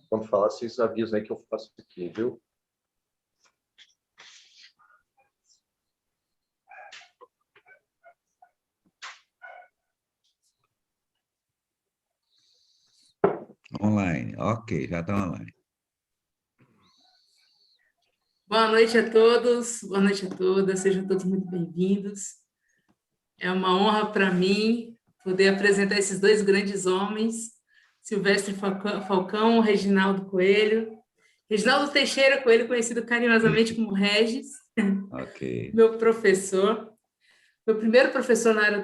quando falar, vocês avisam aí que eu faço aqui, viu? Online, ok, já está online. Boa noite a todos, boa noite a todas, sejam todos muito bem-vindos. É uma honra para mim poder apresentar esses dois grandes homens, Silvestre Falcão, Reginaldo Coelho. Reginaldo Teixeira Coelho, conhecido carinhosamente como Regis, Ok. meu professor, meu primeiro professor na área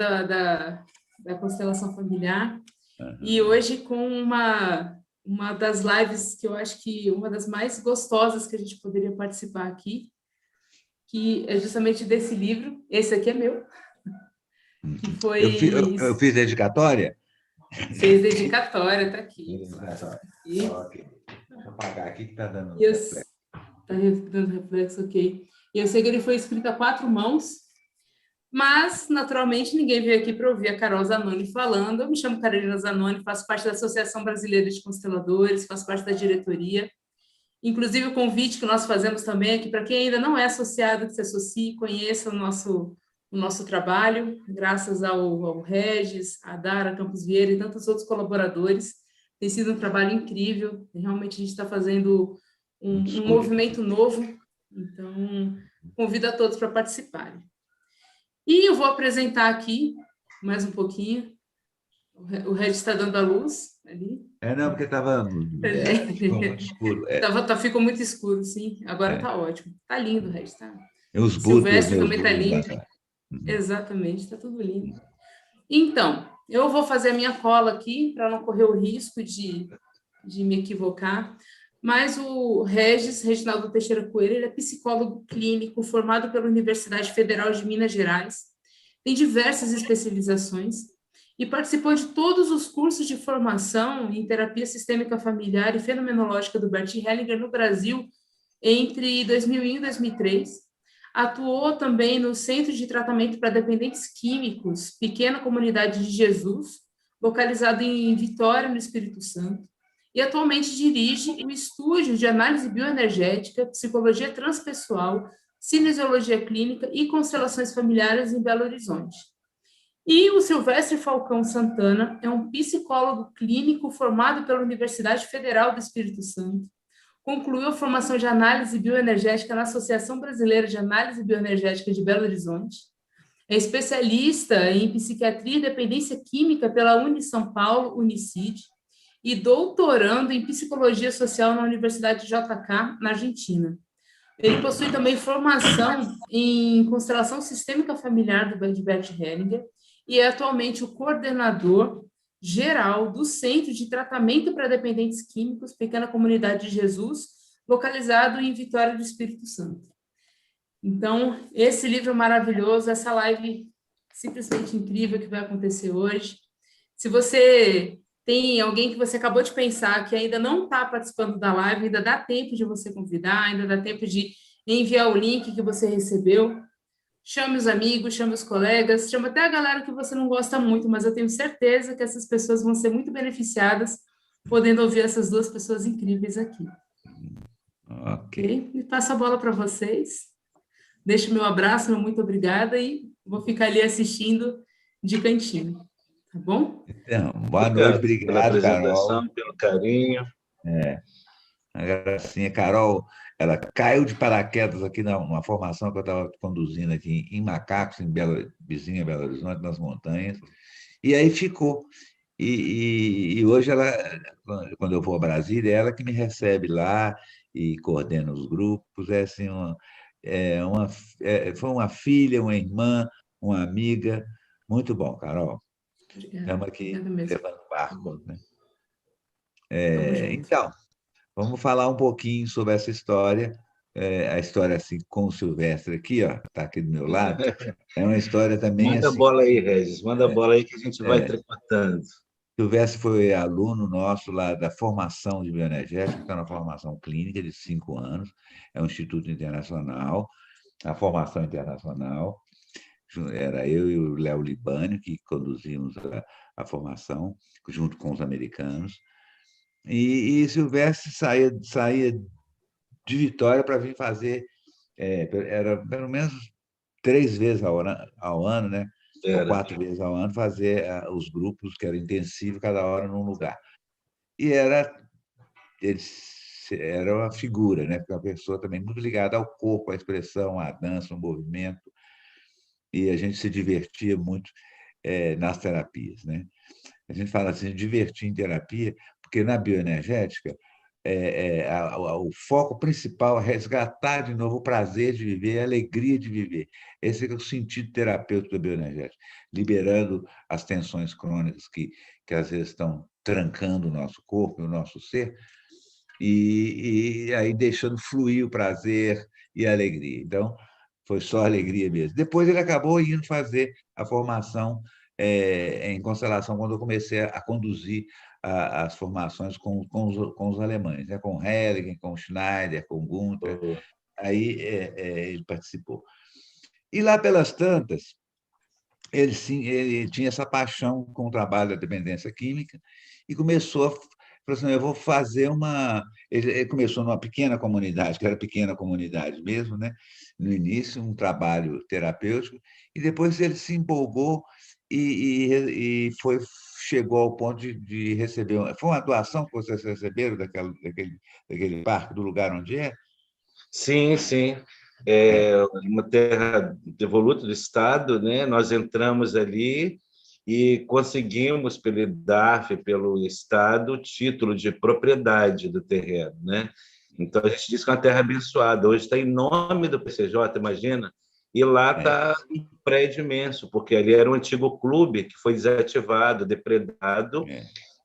da constelação familiar, e hoje com uma das lives que eu acho que uma das mais gostosas que a gente poderia participar aqui, que é justamente desse livro. Esse aqui é meu, que foi... Eu fiz dedicatória? Fez dedicatória, está aqui. Dedicatória. Aqui. Ok. Deixa eu apagar aqui que está dando reflexo. Está dando reflexo, ok. E eu sei que ele foi escrito a 4 mãos, mas, naturalmente, ninguém veio aqui para ouvir a Carol Zanoni falando. Eu me chamo Carolina Zanoni, faço parte da Associação Brasileira de Consteladores, faço parte da diretoria. Inclusive, o convite que nós fazemos também é que, para quem ainda não é associado, que se associe, conheça o nosso trabalho, graças ao Regis, a Dara Campos Vieira e tantos outros colaboradores. Tem sido um trabalho incrível, realmente a gente está fazendo um movimento novo, então convido a todos para participarem. E eu vou apresentar aqui, mais um pouquinho, o Regis está dando a luz ali. Não, porque ficou muito escuro. Ficou muito escuro, sim. Agora está ótimo. Está lindo, Regis. Tá? Os Silvestre também está lindo. Exatamente, está tudo lindo. Então, eu vou fazer a minha cola aqui, para não correr o risco de me equivocar, mas o Reginaldo Teixeira Coelho, ele é psicólogo clínico formado pela Universidade Federal de Minas Gerais, tem diversas especializações e participou de todos os cursos de formação em terapia sistêmica familiar e fenomenológica do Bert Hellinger no Brasil entre 2001 e 2003. Atuou também no Centro de Tratamento para Dependentes Químicos, Pequena Comunidade de Jesus, localizado em Vitória, no Espírito Santo, e atualmente dirige o Estúdio de Análise Bioenergética, Psicologia Transpessoal, Cinesiologia Clínica e Constelações Familiares em Belo Horizonte. E o Silvestre Falcão Santana é um psicólogo clínico formado pela Universidade Federal do Espírito Santo, concluiu a formação de análise bioenergética na Associação Brasileira de Análise Bioenergética de Belo Horizonte, é especialista em psiquiatria e dependência química pela São Paulo, Unicid, e doutorando em psicologia social na Universidade JK, na Argentina. Ele possui também formação em constelação sistêmica familiar de Bert Hellinger e é atualmente o coordenador geral do Centro de Tratamento para Dependentes Químicos, Pequena Comunidade de Jesus, localizado em Vitória do Espírito Santo. Então, esse livro maravilhoso, essa live simplesmente incrível que vai acontecer hoje. Se você tem alguém que você acabou de pensar que ainda não está participando da live, ainda dá tempo de você convidar, ainda dá tempo de enviar o link que você recebeu. Chame os amigos, chame os colegas, chame até a galera que você não gosta muito, mas eu tenho certeza que essas pessoas vão ser muito beneficiadas podendo ouvir essas duas pessoas incríveis aqui. Ok? E passo a bola para vocês. Deixo meu abraço, meu muito obrigada e vou ficar ali assistindo de cantinho. Tá bom? Então, boa noite, obrigado, pela apresentação, Carol. pelo carinho. A gracinha, Carol, ela caiu de paraquedas aqui numa formação que eu estava conduzindo aqui em Macacos, vizinha Belo Horizonte, nas montanhas, e aí ficou. E hoje ela, quando eu vou a Brasília, é ela que me recebe lá e coordena os grupos. É assim, foi uma filha, uma irmã, uma amiga. Muito bom, Carol. Estamos aqui levando o barco. Né? Então, vamos falar um pouquinho sobre essa história. A história assim, com o Silvestre aqui, ó, está aqui do meu lado. É uma história também Manda assim. Manda bola aí, Regis. Manda bola aí que a gente vai tricotando. Silvestre foi aluno nosso lá da formação de bioenergética, está na formação clínica de 5 anos, é um instituto internacional, a formação internacional. Era eu e o Léo Libânio que conduzimos a formação, junto com os americanos. E Silvestre saía de Vitória para vir fazer, era pelo menos 3 vezes ao ano, né? Ou Era. 4 vezes ao ano, fazer os grupos, que era intensivo, cada hora num lugar. E ele era uma figura, né? Porque é uma pessoa também muito ligada ao corpo, à expressão, à dança, ao movimento, e a gente se divertia muito nas terapias, né? A gente fala assim, divertir em terapia, porque na bioenergética o foco principal é resgatar de novo o prazer de viver, a alegria de viver. Esse é o sentido terapêutico da bioenergética, liberando as tensões crônicas que às vezes estão trancando o nosso corpo e o nosso ser, e aí deixando fluir o prazer e a alegria. Então, foi só alegria mesmo. Depois ele acabou indo fazer a formação em constelação, quando eu comecei a conduzir as formações com os alemães, né? Com Helligen, com Schneider, com Gunther. Aí ele participou. E lá pelas tantas, ele tinha essa paixão com o trabalho da dependência química e começou falou assim, eu vou fazer uma... Ele começou numa pequena comunidade, que era pequena comunidade mesmo, né? No início, um trabalho terapêutico, e depois ele se empolgou e chegou ao ponto de receber... Foi uma doação que vocês receberam daquele parque, do lugar onde é? Sim, sim. É uma terra devoluta do Estado, né? Nós entramos ali e conseguimos, pelo IDARF, pelo Estado, o título de propriedade do terreno, né? Então, a gente diz que é uma terra abençoada. Hoje está em nome do PCJ, imagina? E lá está um prédio imenso, porque ali era um antigo clube que foi desativado, depredado.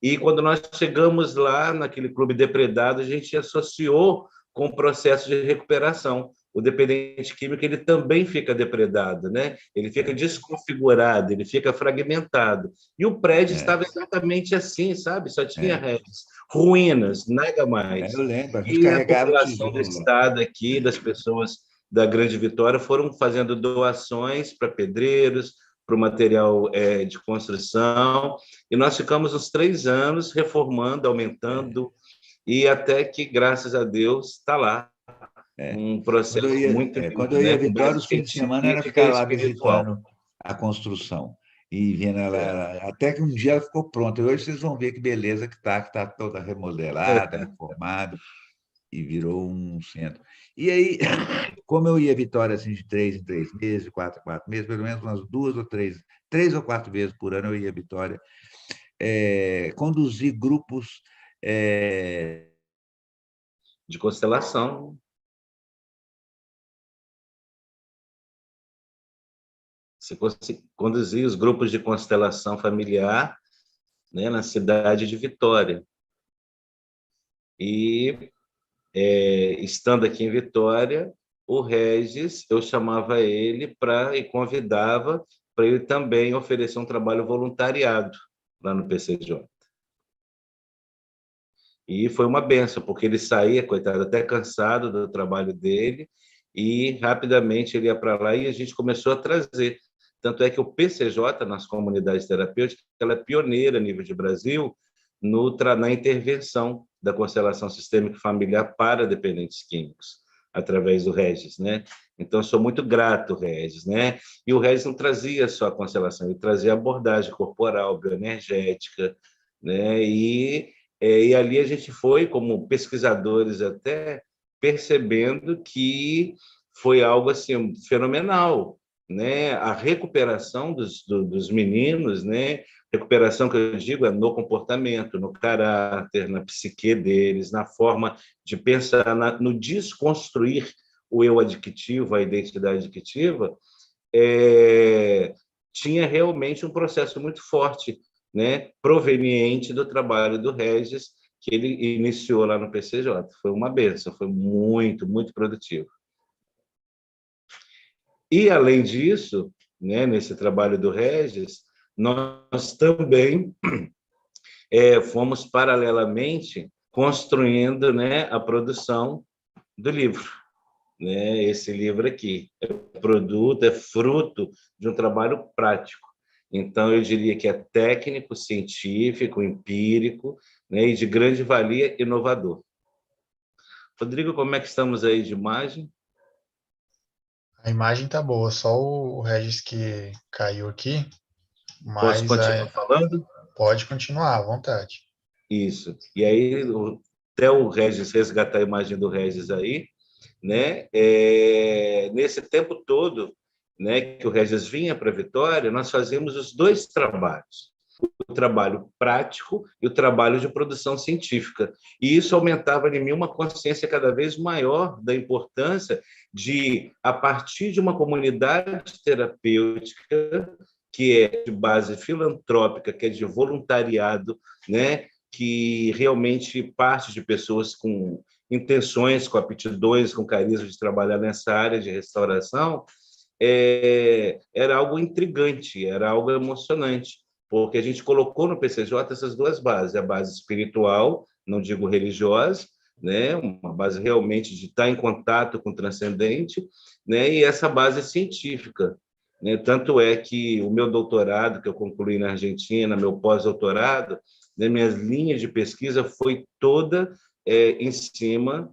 E quando nós chegamos lá, naquele clube depredado, a gente associou com o processo de recuperação. O dependente químico ele também fica depredado, né? Ele fica desconfigurado, ele fica fragmentado. E o prédio estava exatamente assim, sabe? Só tinha restos, ruínas, nada mais. Eu lembro, a gente E a carregava população do tijolo lá. estado aqui, das pessoas da Grande Vitória, foram fazendo doações para pedreiros, para o material de construção, e nós ficamos uns 3 anos reformando, aumentando, e até que, graças a Deus, está lá. Um processo muito Quando lindo, eu ia né? a Com Vitória, base os fins de semana era científica ficar e lá espiritual. visitando a construção e vendo até que um dia ela ficou pronta. Hoje vocês vão ver que beleza que está toda remodelada, reformada e virou um centro. E aí, como eu ia a Vitória assim, de 3 em 3 meses, de 4 em 4 meses, pelo menos umas 3 ou 4 vezes por ano eu ia a Vitória, conduzir grupos De constelação. Você conduzir os grupos de constelação familiar, né, na cidade de Vitória. E, estando aqui em Vitória, o Regis, eu chamava ele e convidava para ele também oferecer um trabalho voluntariado lá no PCJ. E foi uma benção, porque ele saía, coitado, até cansado do trabalho dele, e rapidamente ele ia para lá e a gente começou a trazer. Tanto é que o PCJ, nas comunidades terapêuticas, ela é pioneira a nível de Brasil na intervenção da constelação sistêmica familiar para dependentes químicos, através do Regis, né? Então, eu sou muito grato, Regis, né? E o Regis não trazia só a constelação, ele trazia abordagem corporal, bioenergética, né? E ali a gente foi, como pesquisadores até, percebendo que foi algo assim fenomenal, né? A recuperação dos meninos, né? Recuperação que eu digo é no comportamento, no caráter, na psique deles, na forma de pensar, no desconstruir o eu adquitivo, a identidade adqutiva, tinha realmente um processo muito forte, né, proveniente do trabalho do Regis, que ele iniciou lá no PCJ. Foi uma benção, foi muito, muito produtivo. E, além disso, né, nesse trabalho do Regis, nós também fomos, paralelamente, construindo, né, a produção do livro. Né? Esse livro aqui é produto, é fruto de um trabalho prático. Então, eu diria que é técnico, científico, empírico, né, e de grande valia inovador. Rodrigo, como é que estamos aí de imagem? A imagem tá boa, só o Regis que caiu aqui, Posso mas continuar falando? pode continuar à vontade. Isso. E aí, até o Regis resgatar a imagem do Regis aí, né? Nesse tempo todo, né, que o Regis vinha para Vitória, nós fazíamos os dois trabalhos, o trabalho prático e o trabalho de produção científica. E isso aumentava em mim uma consciência cada vez maior da importância de, a partir de uma comunidade terapêutica, que é de base filantrópica, que é de voluntariado, né, que realmente parte de pessoas com intenções, com aptidões, com carisma de trabalhar nessa área de restauração, era algo intrigante, era algo emocionante, porque a gente colocou no PCJ essas duas bases, a base espiritual, não digo religiosa, né, uma base realmente de estar em contato com o transcendente, né, e essa base científica, né? Tanto é que o meu doutorado, que eu concluí na Argentina, meu pós-doutorado, né, minhas linhas de pesquisa foi toda em cima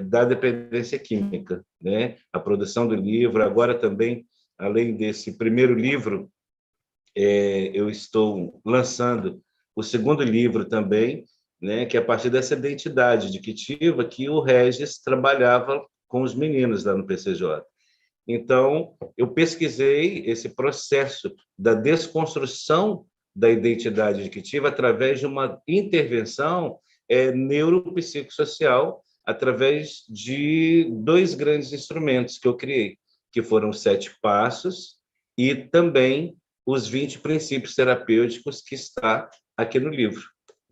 da dependência química, né? A produção do livro, agora também, além desse primeiro livro, eu estou lançando o segundo livro também, né, que é a partir dessa identidade adictiva que o Regis trabalhava com os meninos lá no PCJ. Então, eu pesquisei esse processo da desconstrução da identidade adictiva através de uma intervenção neuropsicossocial, através de dois grandes instrumentos que eu criei, que foram os 7 passos e também os 20 princípios terapêuticos que está aqui no livro,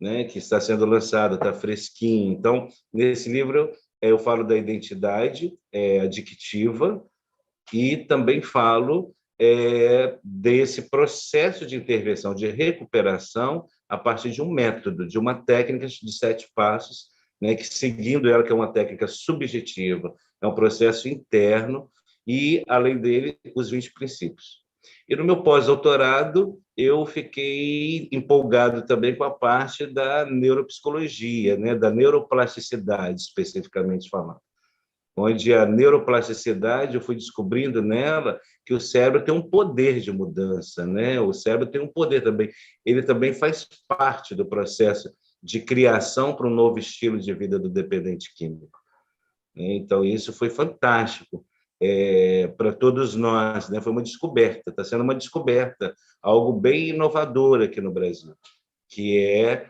né? Que está sendo lançado, está fresquinho. Então, nesse livro, eu falo da identidade adictiva, e também falo desse processo de intervenção, de recuperação, a partir de um método, de uma técnica de 7 passos, né, que, seguindo ela, que é uma técnica subjetiva, é um processo interno, e, além dele, os 20 princípios. E no meu pós-doutorado, eu fiquei empolgado também com a parte da neuropsicologia, né, da neuroplasticidade, especificamente falando, onde a neuroplasticidade, eu fui descobrindo nela que o cérebro tem um poder de mudança, né? O cérebro tem um poder também. Ele também faz parte do processo de criação para um novo estilo de vida do dependente químico. Então, isso foi fantástico para todos nós, né? Foi uma descoberta, está sendo uma descoberta, algo bem inovador aqui no Brasil, que é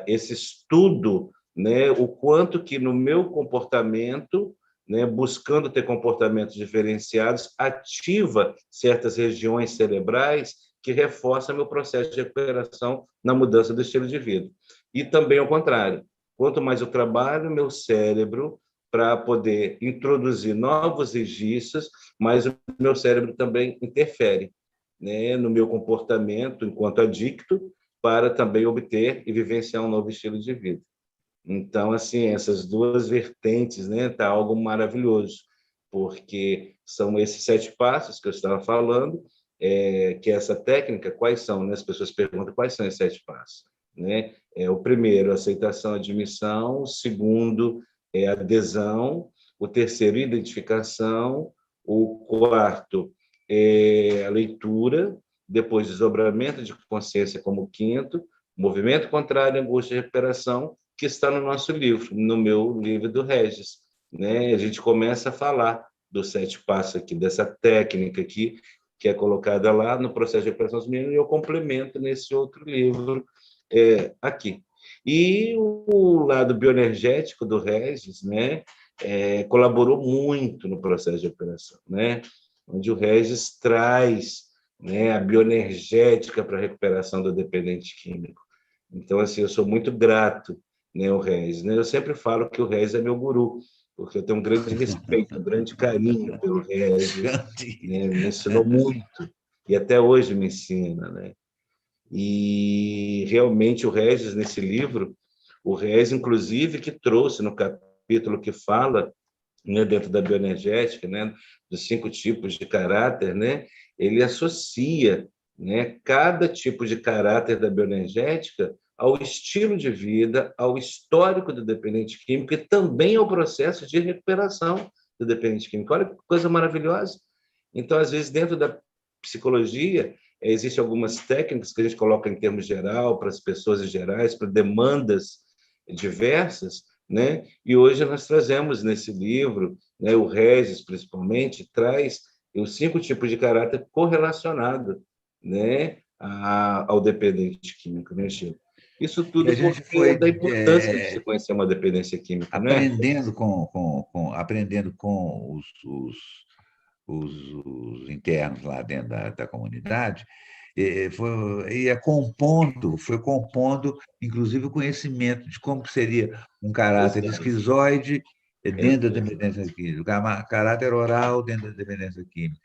esse estudo, né, o quanto que no meu comportamento, né, buscando ter comportamentos diferenciados, ativa certas regiões cerebrais que reforçam meu processo de recuperação na mudança do estilo de vida. E também ao contrário, quanto mais eu trabalho meu cérebro para poder introduzir novos registros, mais o meu cérebro também interfere, né, no meu comportamento enquanto adicto, para também obter e vivenciar um novo estilo de vida. Então, assim, essas duas vertentes, né, tá algo maravilhoso, porque são esses 7 passos que eu estava falando, que essa técnica, quais são, né? As pessoas perguntam quais são esses 7 passos, né? O primeiro, aceitação, admissão; o segundo, adesão; o terceiro, identificação; o quarto, a leitura; depois, desdobramento de consciência como quinto; movimento contrário, angústia e recuperação, que está no nosso livro, no meu livro do Regis, né? A gente começa a falar dos 7 passos aqui, dessa técnica aqui, que é colocada lá no processo de recuperação dos meninos, e eu complemento nesse outro livro aqui. E o lado bioenergético do Regis, né, colaborou muito no processo de recuperação, né? Onde o Regis traz, né, a bioenergética para a recuperação do dependente químico. Então, assim, eu sou muito grato, né, ao Regis, né? Eu sempre falo que o Regis é meu guru, porque eu tenho um grande respeito, um grande carinho pelo Regis, né? Me ensinou muito, e até hoje me ensina, né? E realmente o Regis, nesse livro, o Regis, inclusive, que trouxe no capítulo que fala, né, dentro da bioenergética, né, dos 5 tipos de caráter, né, ele associa, né, cada tipo de caráter da bioenergética ao estilo de vida, ao histórico do dependente químico e também ao processo de recuperação do dependente químico. Olha que coisa maravilhosa. Então, às vezes, dentro da psicologia, existem algumas técnicas que a gente coloca em termos geral, para as pessoas em gerais, para demandas diversas, né? E hoje nós trazemos nesse livro, né, o Regis, principalmente, traz os 5 tipos de caráter correlacionado, né, ao dependente químico, né, Chico? Isso E a tudo gente porque é foi da importância de se conhecer uma dependência química, né? aprendendo com os internos lá dentro da comunidade, foi compondo, inclusive, o conhecimento de como seria um caráter Exato. esquizoide dentro da Exato. dependência química, o caráter oral dentro da dependência química,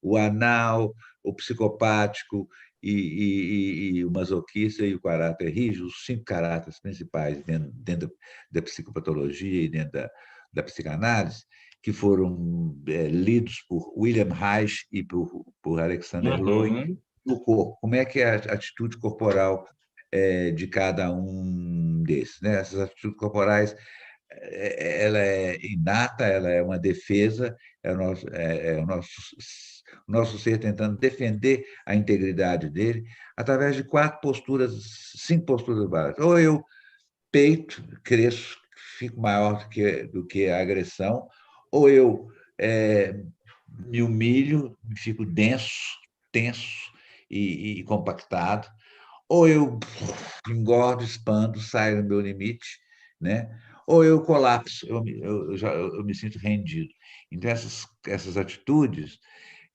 o anal, o psicopático e o masoquista e o caráter rígido, os 5 caráteres principais dentro da psicopatologia e dentro da psicanálise, que foram lidos por William Reich e por Alexander Lowen, Uhum. no corpo. Como é que é a atitude corporal de cada um desses, né? Essas atitudes corporais, ela é inata, ela é uma defesa, o nosso ser tentando defender a integridade dele através de 4 posturas, 5 posturas básicas. Ou eu peito, cresço, fico maior do que a agressão, ou eu me humilho, fico denso, tenso e compactado, ou eu engordo, expando, saio do meu limite, né? Ou eu colapso, eu me sinto rendido. Então, essas atitudes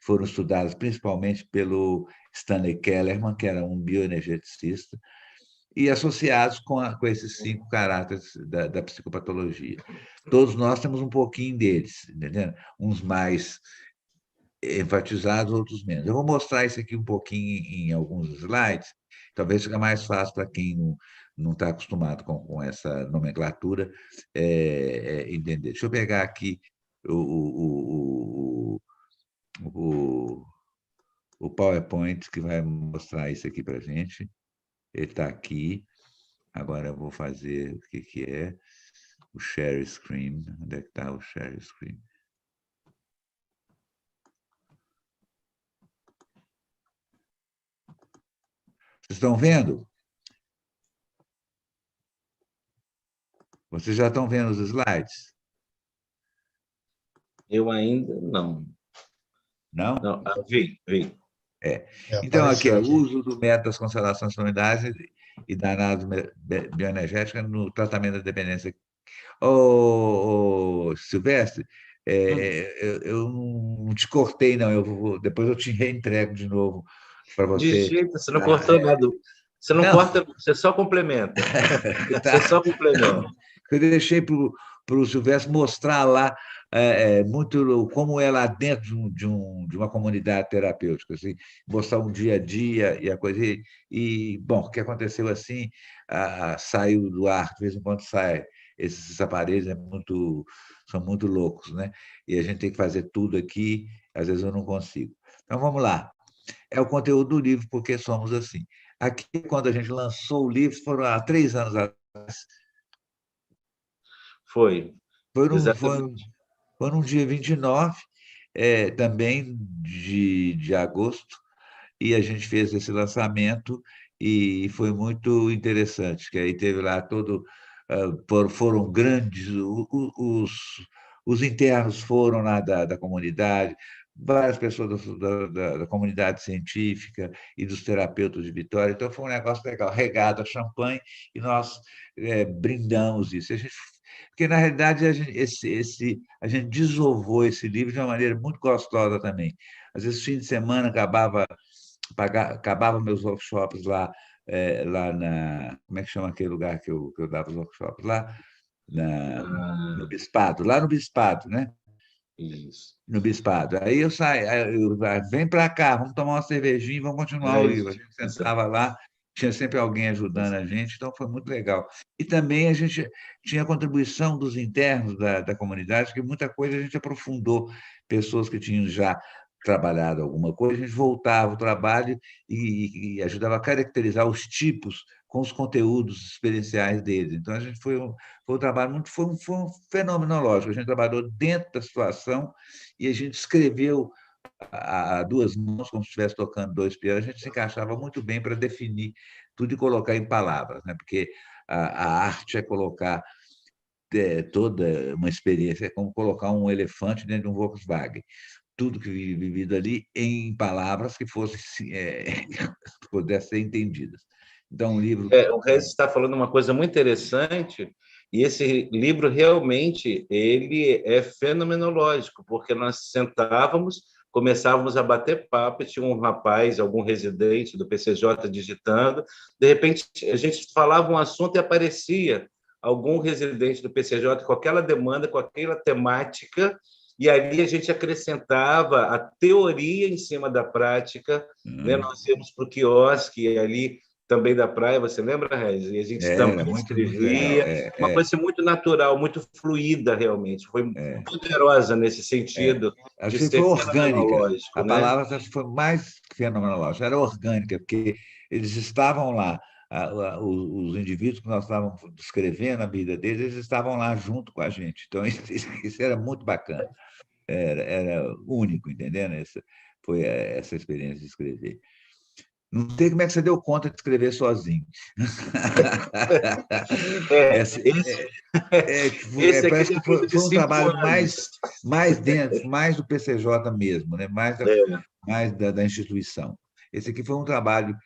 foram estudadas principalmente pelo Stanley Kellerman, que era um bioenergeticista, e associados com esses 5 caráteres da psicopatologia. Todos nós temos um pouquinho deles, entendeu? Uns mais enfatizados, outros menos. Eu vou mostrar isso aqui um pouquinho em alguns slides, talvez fique mais fácil para quem não está acostumado com essa nomenclatura entender. Deixa eu pegar aqui o, o, o, o PowerPoint que vai mostrar isso aqui para a gente. Ele está aqui. Agora eu vou fazer o que é o share screen. Onde é que está o share screen? Vocês estão vendo? Vocês já estão vendo os slides? Eu ainda não. Não? Não, vi. Então, aqui, Apareceu o aqui. uso do método das constelações familiares e da análise bioenergética no tratamento da dependência. Silvestre, eu não te cortei, não. Depois eu te reentrego de novo para De você. jeito, você não cortou nada. Você não Não, corta, você só complementa. Você tá. só complementa. Eu deixei para o Silvestre mostrar lá muito como é lá dentro de uma comunidade terapêutica, assim, mostrar um dia a dia e a coisa. Bom, o que aconteceu assim, saiu do ar, de vez em quando sai. Esses aparelhos são muito loucos, né? E a gente tem que fazer tudo aqui, às vezes eu não consigo. Então, vamos lá. É o conteúdo do livro, porque somos assim. Aqui, quando a gente lançou o livro, foram há 3 anos atrás. Foi, Foi num, foi, exatamente. foi num dia 29, também de agosto, e a gente fez esse lançamento e foi muito interessante, que aí teve lá foram grandes, os internos foram lá da comunidade, várias pessoas da comunidade científica e dos terapeutas de Vitória, então foi um negócio legal, regado a champanhe, e nós brindamos isso. Porque, na realidade, a gente desovou esse livro de uma maneira muito gostosa também. Às vezes, fim de semana, acabava meus workshops lá como é que chama aquele lugar que eu dava os workshops? No Ah, Bispado, lá no Bispado, né? isso. No Bispado. Aí eu saí, vem para cá, vamos tomar uma cervejinha e vamos continuar o livro. A gente Exato. sentava lá, tinha sempre alguém ajudando a gente, então foi muito legal. E também a gente tinha a contribuição dos internos da comunidade, que muita coisa a gente aprofundou, pessoas que tinham já trabalhado alguma coisa, a gente voltava ao trabalho e ajudava a caracterizar os tipos com os conteúdos experienciais deles. Então, a gente foi um trabalho muito, foi um fenomenológico. A gente trabalhou dentro da situação e a gente escreveu a duas mãos, como se estivesse tocando dois pianos, a gente se encaixava muito bem para definir tudo e colocar em palavras, né? Porque a arte é colocar toda uma experiência, é como colocar um elefante dentro de um Volkswagen. Tudo que vivido ali em palavras que fossem pudessem ser entendidas. Então, um livro... O Regis está falando uma coisa muito interessante, e esse livro realmente ele é fenomenológico, porque nós sentávamos, começávamos a bater papo, e tinha um rapaz, algum residente do PCJ digitando, de repente a gente falava um assunto e aparecia algum residente do PCJ com aquela demanda, com aquela temática, e ali a gente acrescentava a teoria em cima da prática, né? Nós íamos para o quiosque e ali também da praia, você lembra, Regis? E a gente também muito legal. escrevia, uma coisa muito natural, muito fluida, realmente. Foi poderosa nesse sentido Acho de que foi ser orgânica. fenomenológico, A né? palavra acho que foi mais fenomenológica, era orgânica, porque eles estavam lá, os indivíduos que nós estávamos descrevendo a vida deles, eles estavam lá junto com a gente. Então, isso era muito bacana, era único, entendendo? Foi essa experiência de escrever. Não sei como é que você deu conta de escrever sozinho. Esse aqui Parece que depois de foi um 5 trabalho anos. mais dentro, mais do PCJ mesmo, né? É. Mais da instituição. Esse aqui foi um trabalho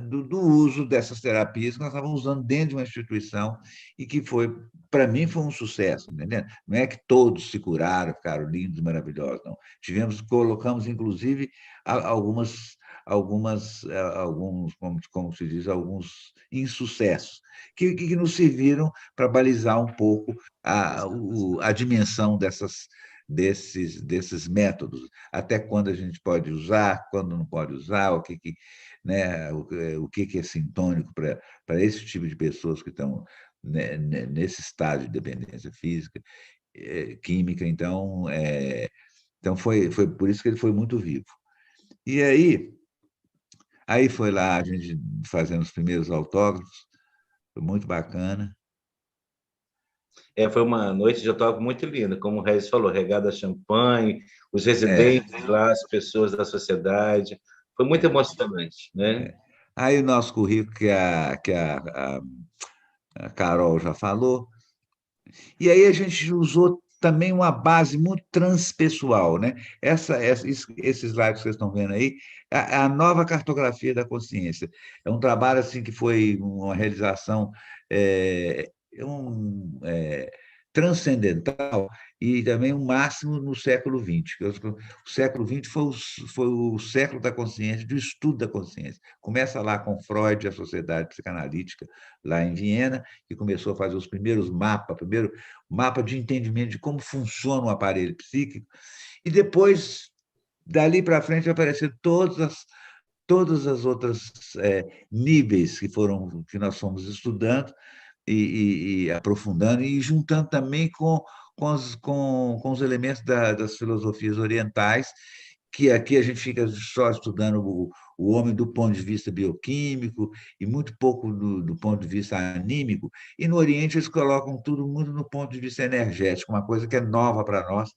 do uso dessas terapias que nós estávamos usando dentro de uma instituição e que foi, para mim, foi um sucesso, entendeu? Não é que todos se curaram, ficaram lindos, maravilhosos, não. Colocamos, inclusive, alguns, como se diz, alguns insucessos, que nos serviram para balizar um pouco a dimensão desses métodos, até quando a gente pode usar, quando não pode usar, né, o que é sintônico para esse tipo de pessoas que estão, né, nesse estágio de dependência física, química. Então foi por isso que ele foi muito vivo. E aí foi lá a gente fazendo os primeiros autógrafos, foi muito bacana. Foi uma noite de autógrafo muito linda, como o Regis falou, regada a champanhe, os residentes lá, as pessoas da sociedade. Foi muito emocionante, né? Aí o nosso currículo, a Carol já falou, e aí a gente usou também uma base muito transpessoal, né? Esse slide que vocês estão vendo aí é a nova cartografia da consciência. É um trabalho assim que foi uma realização transcendental e também um máximo no século XX. O século XX foi o século da consciência, do estudo da consciência. Começa lá com Freud e a Sociedade Psicanalítica, lá em Viena, que começou a fazer os primeiros mapas, primeiro mapa de entendimento de como funciona o aparelho psíquico, e depois, dali para frente, apareceram todas as outras níveis que nós fomos estudando, e aprofundando e juntando também com os elementos das filosofias orientais, que aqui a gente fica só estudando o homem do ponto de vista bioquímico e muito pouco do ponto de vista anímico, e no Oriente eles colocam tudo muito no ponto de vista energético, uma coisa que é nova para nós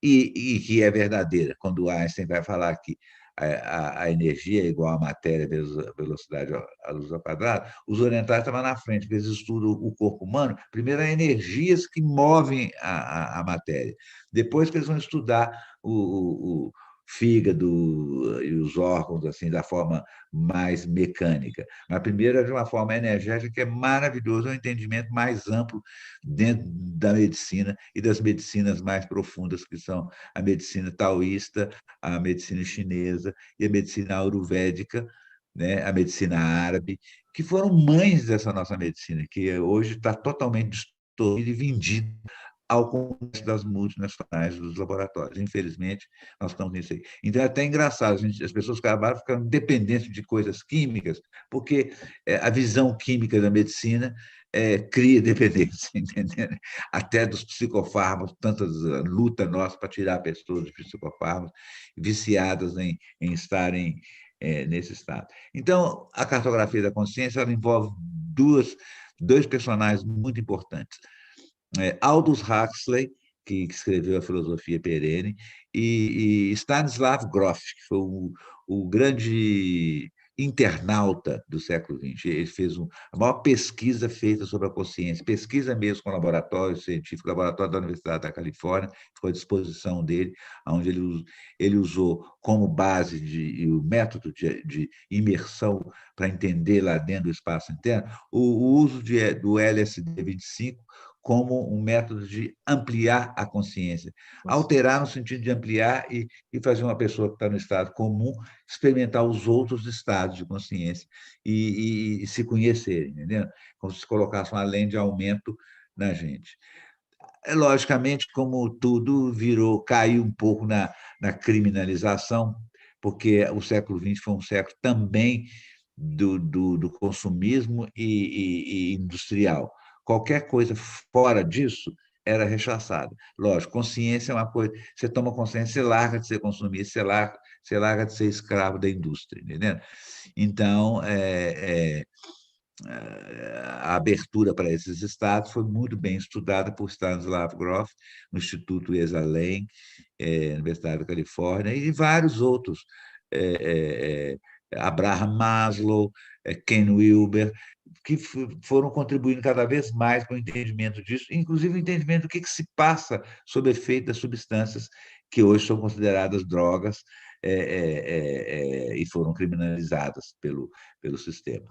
e que é verdadeira. Quando o Einstein vai falar que a energia é igual à matéria vezes a velocidade à luz ao quadrado, os orientais estavam na frente, porque eles estudam o corpo humano, primeiro há energias que movem a matéria, depois que eles vão estudar o fígado e os órgãos assim da forma mais mecânica. Mas primeiro é de uma forma energética, que é maravilhoso, é um entendimento mais amplo dentro da medicina e das medicinas mais profundas, que são a medicina taoísta, a medicina chinesa e a medicina ayurvédica, né? A medicina árabe, que foram mães dessa nossa medicina, que hoje está totalmente distorcida e vendida ao comércio das multinacionais dos laboratórios. Infelizmente, nós estamos nisso aí. Então, é até engraçado, as pessoas acabaram ficando dependentes de coisas químicas, porque a visão química da medicina cria dependência, entendeu? Até dos psicofármacos, tantas luta nossa para tirar pessoas dos psicofármacos, viciadas em estarem nesse estado. Então, a cartografia da consciência ela envolve dois personagens muito importantes. Aldous Huxley, que escreveu a Filosofia Perene, e Stanislav Grof, que foi o grande internauta do século XX. Ele fez a maior pesquisa feita sobre a consciência, pesquisa mesmo com laboratório científico, laboratório da Universidade da Califórnia, ficou à disposição dele, onde ele usou como base o método de imersão para entender lá dentro do espaço interno, o uso do LSD-25 como um método de ampliar a consciência. Alterar no sentido de ampliar e fazer uma pessoa que está no estado comum experimentar os outros estados de consciência e se conhecerem, entendeu? Como se colocasse uma lente de aumento na gente. Logicamente, como tudo caiu um pouco na criminalização, porque o século XX foi um século também do consumismo e industrial. Qualquer coisa fora disso era rechaçada. Lógico, consciência é uma coisa. Você toma consciência, você larga de ser consumista, você larga de ser escravo da indústria, entendeu? Então, a abertura para esses estados foi muito bem estudada por Stanislav Grof, no Instituto Esalen, Universidade da Califórnia, e vários outros, Abraham Maslow, Ken Wilber, que foram contribuindo cada vez mais para o entendimento disso, inclusive o entendimento do que se passa sob efeito das substâncias que hoje são consideradas drogas e foram criminalizadas pelo sistema.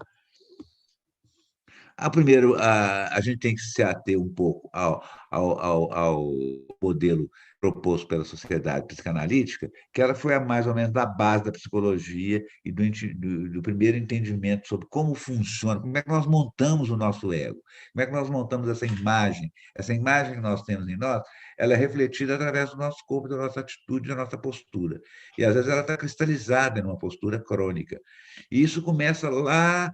Primeiro, a gente tem que se ater um pouco ao modelo proposto pela sociedade psicanalítica, que ela foi mais ou menos a base da psicologia e do primeiro entendimento sobre como funciona, como é que nós montamos o nosso ego, como é que nós montamos essa imagem. Essa imagem que nós temos em nós, ela é refletida através do nosso corpo, da nossa atitude, da nossa postura. E, às vezes, ela está cristalizada numa postura crônica. E isso começa lá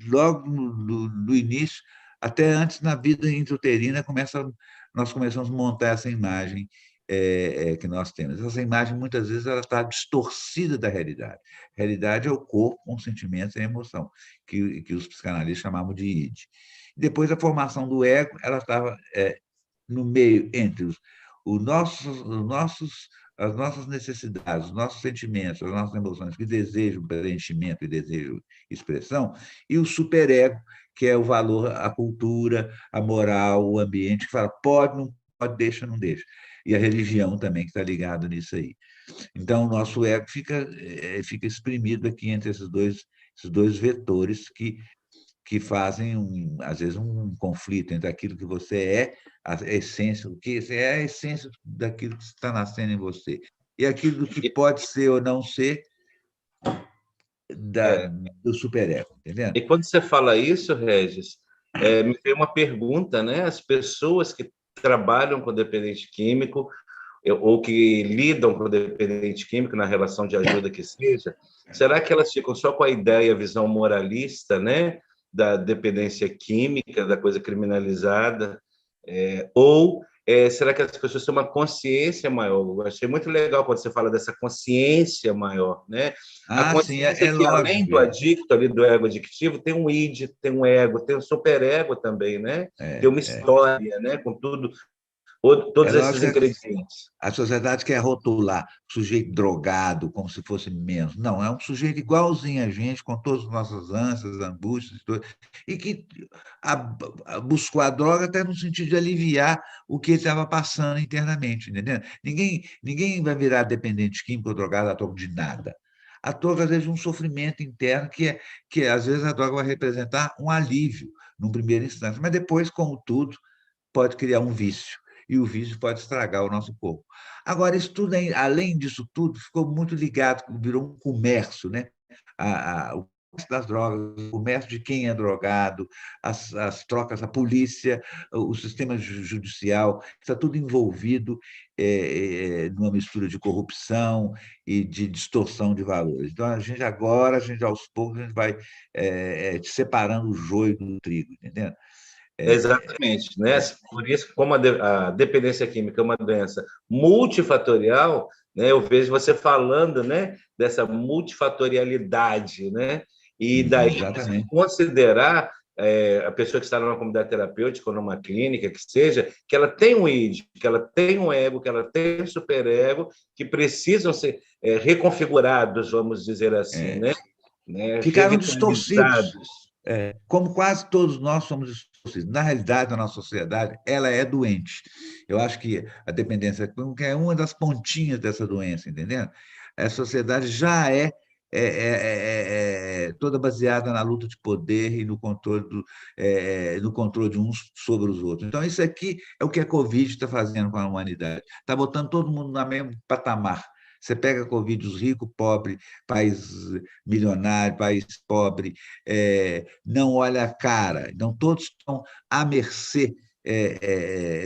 logo no início, até antes na vida intrauterina, nós começamos a montar essa imagem que nós temos. Essa imagem, muitas vezes, ela está distorcida da realidade. A realidade é o corpo com sentimentos e emoção, que os psicanalistas chamavam de id. Depois, a formação do ego, ela estava no meio entre as nossas necessidades, os nossos sentimentos, as nossas emoções que desejam preenchimento e desejam expressão, e o superego, que é o valor, a cultura, a moral, o ambiente, que fala pode, não pode, deixa, não deixa. E a religião também, que está ligado nisso aí. Então, o nosso ego fica exprimido aqui entre esses dois vetores que fazem, às vezes, um conflito entre aquilo que você a essência, o que é a essência daquilo que está nascendo em você, e aquilo que pode ser ou não ser do superego, entendeu? E quando você fala isso, Regis, me veio uma pergunta, né? As pessoas que trabalham com dependente químico ou que lidam com dependente químico na relação de ajuda que seja, será que elas ficam só com a ideia, a visão moralista, né? Da dependência química, da coisa criminalizada, ou será que as pessoas têm uma consciência maior? Eu achei muito legal quando você fala dessa consciência maior, né? A consciência sim, que, além do adicto, ali do ego adictivo, tem um id, tem um ego, tem um superego também, né? Tem uma história, né? Com todos esses ingredientes. A sociedade quer rotular o sujeito drogado como se fosse menos. Não, é um sujeito igualzinho a gente, com todas as nossas ânsias, angústias, e que buscou a droga até no sentido de aliviar o que ele estava passando internamente, entendeu? Ninguém vai virar dependente químico ou drogado a troco de nada. A troco, às vezes, de um sofrimento interno que às vezes, a droga vai representar um alívio, num primeiro instante, mas depois, como tudo, pode criar um vício. E o vício pode estragar o nosso corpo. Agora, isso tudo, além disso tudo, ficou muito ligado, virou um comércio, né? O comércio das drogas, o comércio de quem é drogado, as trocas, a polícia, o sistema judicial, está tudo envolvido numa mistura de corrupção e de distorção de valores. Então, a gente, aos poucos, a gente vai separando o joio do trigo, entendeu? Exatamente, né? Por isso, como a dependência química é uma doença multifatorial, né? Eu vejo você falando, né, dessa multifatorialidade, né? E daí você Exatamente. considerar a pessoa que está numa comunidade terapêutica ou numa clínica, que seja, que ela tem um id, que ela tem um ego, que ela tem um superego, que precisam ser reconfigurados, vamos dizer assim, É, né? ficaram distorcidos, Revitalizados. como quase todos nós somos distorcidos. Na realidade, a nossa sociedade ela é doente. Eu acho que a dependência química é uma das pontinhas dessa doença, entendeu? A sociedade já é toda baseada na luta de poder e no controle de uns sobre os outros. Então, isso aqui é o que a Covid está fazendo com a humanidade. Está botando todo mundo no mesmo patamar. Você pega a Covid, os ricos, pobres, país milionário, país pobre, não olha a cara. Então, todos estão à mercê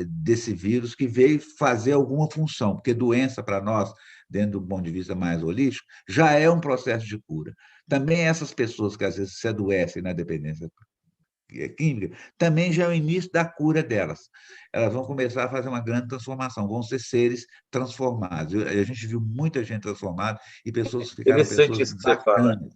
desse vírus que veio fazer alguma função, porque doença, para nós, dentro do ponto de vista mais holístico, já é um processo de cura. Também essas pessoas que às vezes se adoecem na dependência química, também já é o início da cura delas. Elas vão começar a fazer uma grande transformação, vão ser seres transformados. A gente viu muita gente transformada e pessoas que ficaram Interessante pessoas isso que você fala. bacanas,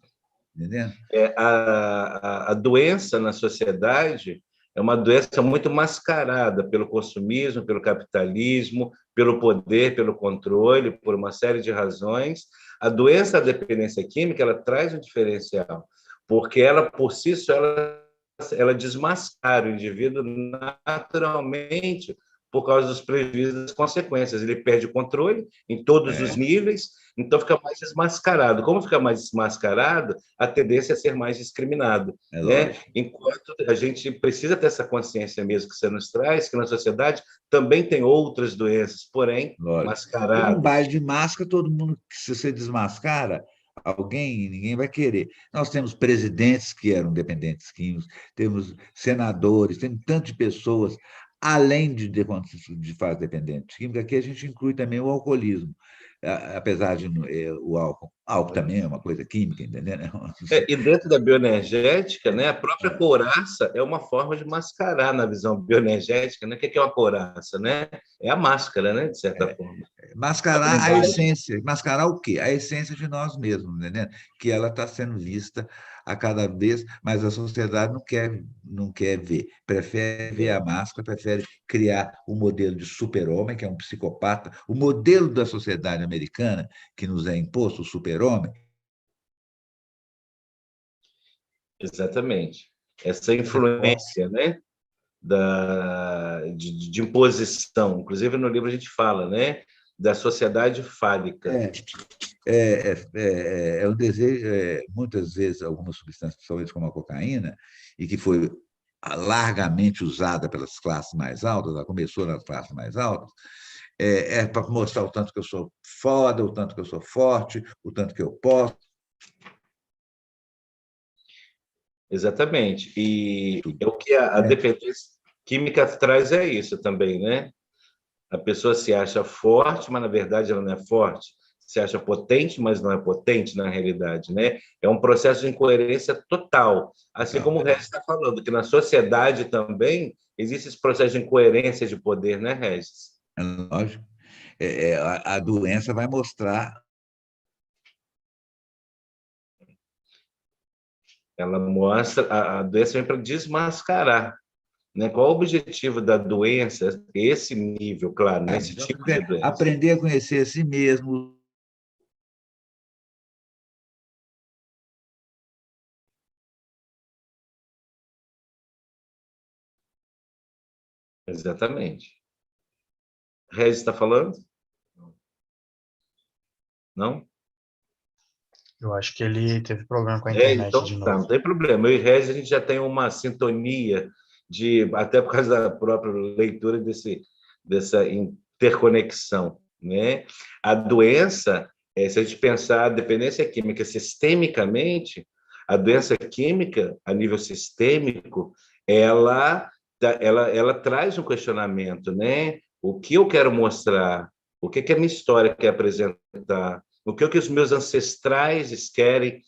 entendeu? A doença na sociedade é uma doença muito mascarada pelo consumismo, pelo capitalismo, pelo poder, pelo controle, por uma série de razões. A doença da dependência química ela traz um diferencial, porque ela, por si só, ela desmascara o indivíduo naturalmente por causa dos prejuízos e das consequências. Ele perde o controle em todos os É, níveis, então fica mais desmascarado. Como fica mais desmascarado, a tendência é ser mais discriminado, é né? lógico. Enquanto a gente precisa ter essa consciência mesmo que você nos traz, que na sociedade também tem outras doenças, porém Lógico. E num baile mascaradas. de máscara, todo mundo, se você desmascara alguém, ninguém vai querer. Nós temos presidentes que eram dependentes químicos, temos senadores, temos tantas pessoas, além de fazer dependente químico, aqui a gente inclui também o alcoolismo. Apesar de o álcool também é uma coisa química, entendeu? E dentro da bioenergética, né, a própria couraça é uma forma de mascarar na visão bioenergética, né? O que é uma couraça, né? É a máscara, né, de certa forma. A Mascarar a bondade. essência. Mascarar o quê? A essência de nós mesmos, entendeu? Que ela está sendo vista a cada vez, mas a sociedade não quer ver. Prefere ver a máscara, prefere criar um modelo de super-homem, que é um psicopata. O modelo da sociedade americana, que nos é imposto, o super-homem, Exatamente. Essa é forte. influência, né, de imposição. Inclusive, no livro a gente fala, né, da sociedade fálica. É, é um desejo, muitas vezes, algumas substâncias, principalmente como a cocaína, e que foi largamente usada pelas classes mais altas, ela começou nas classes mais altas, para mostrar o tanto que eu sou foda, o tanto que eu sou forte, o tanto que eu posso. Exatamente. E é o que a Né? dependência química traz é isso também, né? A pessoa se acha forte, mas na verdade ela não é forte. Se acha potente, mas não é potente na realidade, né? É um processo de incoerência total. Assim Então, como o Regis está falando, que na sociedade também existe esse processo de incoerência de poder, né, Regis? é lógico. A doença vai mostrar. Ela mostra, a doença vem para desmascarar, né? Qual o objetivo da doença? Esse nível, claro, nesse Então, tipo de doença. aprender a conhecer a si mesmo. Exatamente. Regis está falando? Não? Eu acho que ele teve problema com a internet de Então tá, novo. não tem problema. Eu e Regis, a gente já tem uma sintonia até por causa da própria leitura dessa interconexão, né? A doença, se a gente pensar a dependência química sistemicamente, a doença química a nível sistêmico, ela traz um questionamento, né? O que eu quero mostrar? O que a minha história quer apresentar? O que os meus ancestrais querem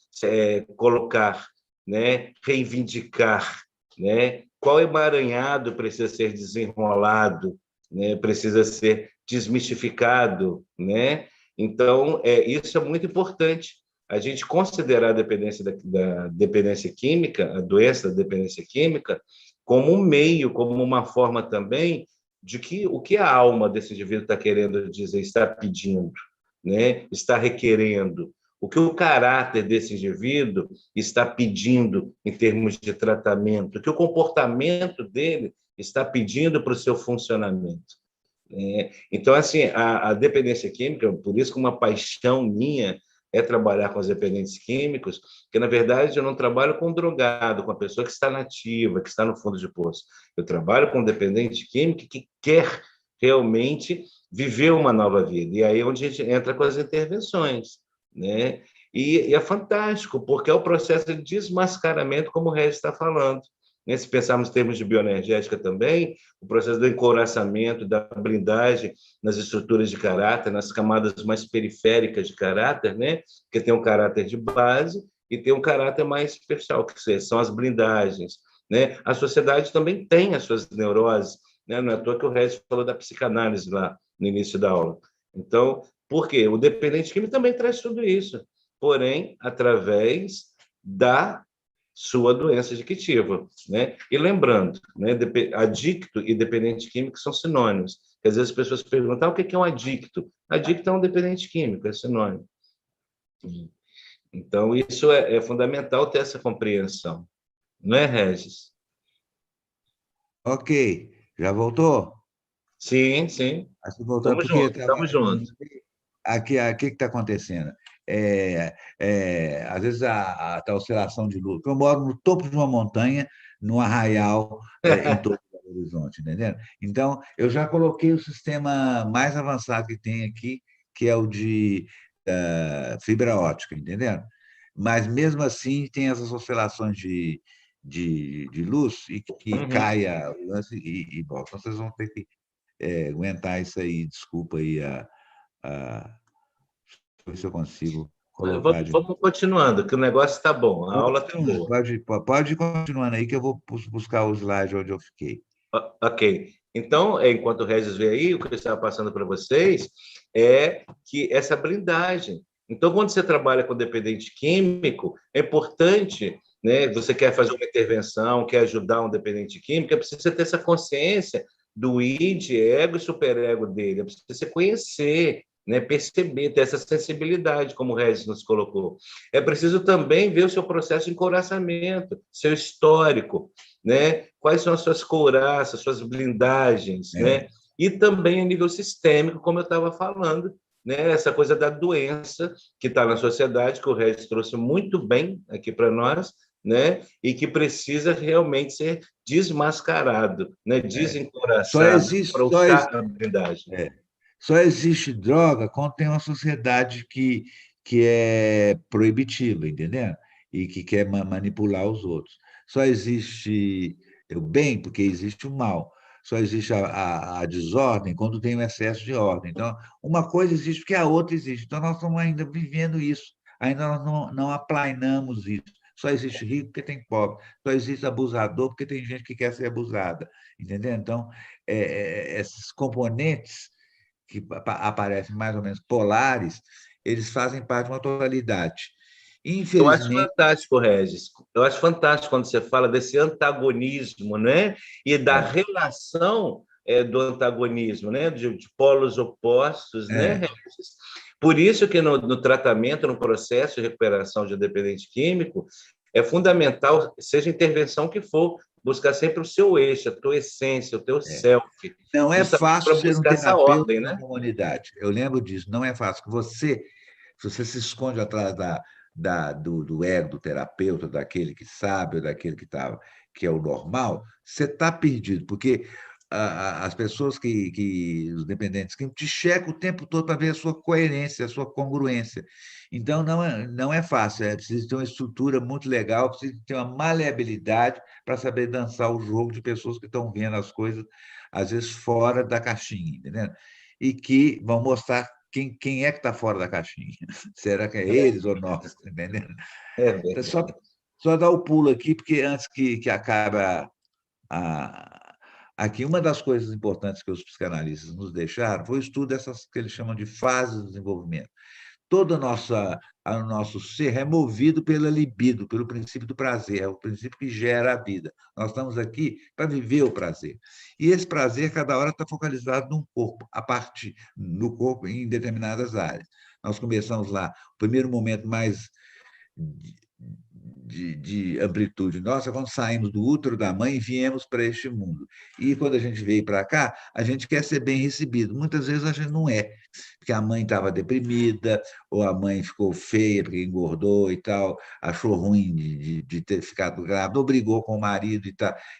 colocar, né? Reivindicar, né? qual emaranhado precisa ser desenrolado, né? Precisa ser desmistificado, né? Então, isso é muito importante. A gente considerar a dependência da dependência química, a doença da dependência química, como um meio, como uma forma também de que o que a alma desse indivíduo está querendo dizer, está pedindo, né? Está requerendo, o que o caráter desse indivíduo está pedindo em termos de tratamento, o que o comportamento dele está pedindo para o seu funcionamento. Então, assim, a dependência química, por isso que uma paixão minha é trabalhar com os dependentes químicos, porque, na verdade, eu não trabalho com drogado, com a pessoa que está nativa, que está no fundo de poço. Eu trabalho com um dependente químico que quer realmente viver uma nova vida. E aí é onde a gente entra com as intervenções, né? E é fantástico, porque é o processo de desmascaramento, como o Regis está falando. Se pensarmos em termos de bioenergética também, o processo do encouraçamento, da blindagem nas estruturas de caráter, nas camadas mais periféricas de caráter, né? Que tem um caráter de base e tem um caráter mais superficial, que são as blindagens, né? A sociedade também tem as suas neuroses, né? Não é à toa que o Regis falou da psicanálise lá no início da aula. Então, por quê? O dependente químico também traz tudo isso, porém, através da sua doença adictiva, né? E lembrando, né, adicto e dependente químico são sinônimos. Às vezes as pessoas perguntam, o que é um adicto? Adicto é um dependente químico, é sinônimo. Então, isso é fundamental ter essa compreensão. Não é, Regis? Ok. Já voltou? Sim, sim. Acho que voltou porque Estamos juntos. Aqui, o que está acontecendo? Às vezes a oscilação de luz. Eu moro no topo de uma montanha, num arraial em todo o Belo Horizonte, entendendo? Então, eu já coloquei o sistema mais avançado que tem aqui, que é o de fibra ótica, entendendo? Mas, mesmo assim, tem essas oscilações de luz e que caia o lance e volta. Então, vocês vão ter que aguentar isso aí. Desculpa aí ver se eu consigo colocar de Vamos continuando, que o negócio está bom, a Vamos aula está continuando. boa. Pode ir continuando aí, que eu vou buscar o slide onde eu fiquei. Ok. Então, enquanto o Regis vê aí, o que eu estava passando para vocês é que essa blindagem. Então, quando você trabalha com dependente químico, é importante, né? Você quer fazer uma intervenção, quer ajudar um dependente químico, é preciso você ter essa consciência do id, ego e superego dele. É preciso você conhecer, né? Perceber, ter essa sensibilidade, como o Regis nos colocou. É preciso também ver o seu processo de encoraçamento, seu histórico, né? Quais são as suas couraças, suas blindagens, né? E também a nível sistêmico, como eu estava falando, né? Essa coisa da doença que está na sociedade, que o Regis trouxe muito bem aqui para nós, né? E que precisa realmente ser desmascarado, né? Desencoraçado para usar a blindagem. Só existe droga quando tem uma sociedade que é proibitiva, entendeu? E que quer manipular os outros. Só existe o bem porque existe o mal. Só existe a desordem quando tem o excesso de ordem. Então, uma coisa existe porque a outra existe. Então, nós estamos ainda vivendo isso. Ainda nós não aplainamos isso. Só existe rico porque tem pobre. Só existe abusador porque tem gente que quer ser abusada. Entendeu? Então, esses componentes que aparecem mais ou menos polares, eles fazem parte de uma totalidade. Eu acho Infelizmente. fantástico, Regis. Eu acho fantástico quando você fala desse antagonismo, né? E da relação do antagonismo, né? De polos opostos, né, Regis? Por isso que no tratamento, no processo de recuperação de dependente químico, é fundamental, seja a intervenção que for, buscar sempre o seu eixo, a tua essência, o teu self. Não é fácil para ser um buscar essa terapeuta ordem, na né? comunidade. Eu lembro disso. Não é fácil. Se você se esconde atrás do ego do terapeuta, daquele que sabe, ou daquele que é o normal, você está perdido, porque as pessoas os dependentes químicos, te checam o tempo todo para ver a sua coerência, a sua congruência. Então, não é fácil, é preciso ter uma estrutura muito legal, precisa ter uma maleabilidade para saber dançar o jogo de pessoas que estão vendo as coisas, às vezes, fora da caixinha, entendeu? E que vão mostrar quem é que está fora da caixinha. Será que é eles ou nós? Entendeu? Então, só dar o pulo aqui, porque antes que acabe Aqui, uma das coisas importantes que os psicanalistas nos deixaram foi o estudo dessas que eles chamam de fases do desenvolvimento. Todo o nosso ser é movido pela libido, pelo princípio do prazer, é o princípio que gera a vida. Nós estamos aqui para viver o prazer. E esse prazer, cada hora, está focalizado num corpo, no corpo, em determinadas áreas. Nós começamos lá, o primeiro momento mais de amplitude nossa quando saímos do útero da mãe e viemos para este mundo. E quando a gente veio para cá, a gente quer ser bem recebido. Muitas vezes a gente não é, porque a mãe estava deprimida, ou a mãe ficou feia porque engordou e tal, achou ruim de ter ficado grávida, ou brigou com o marido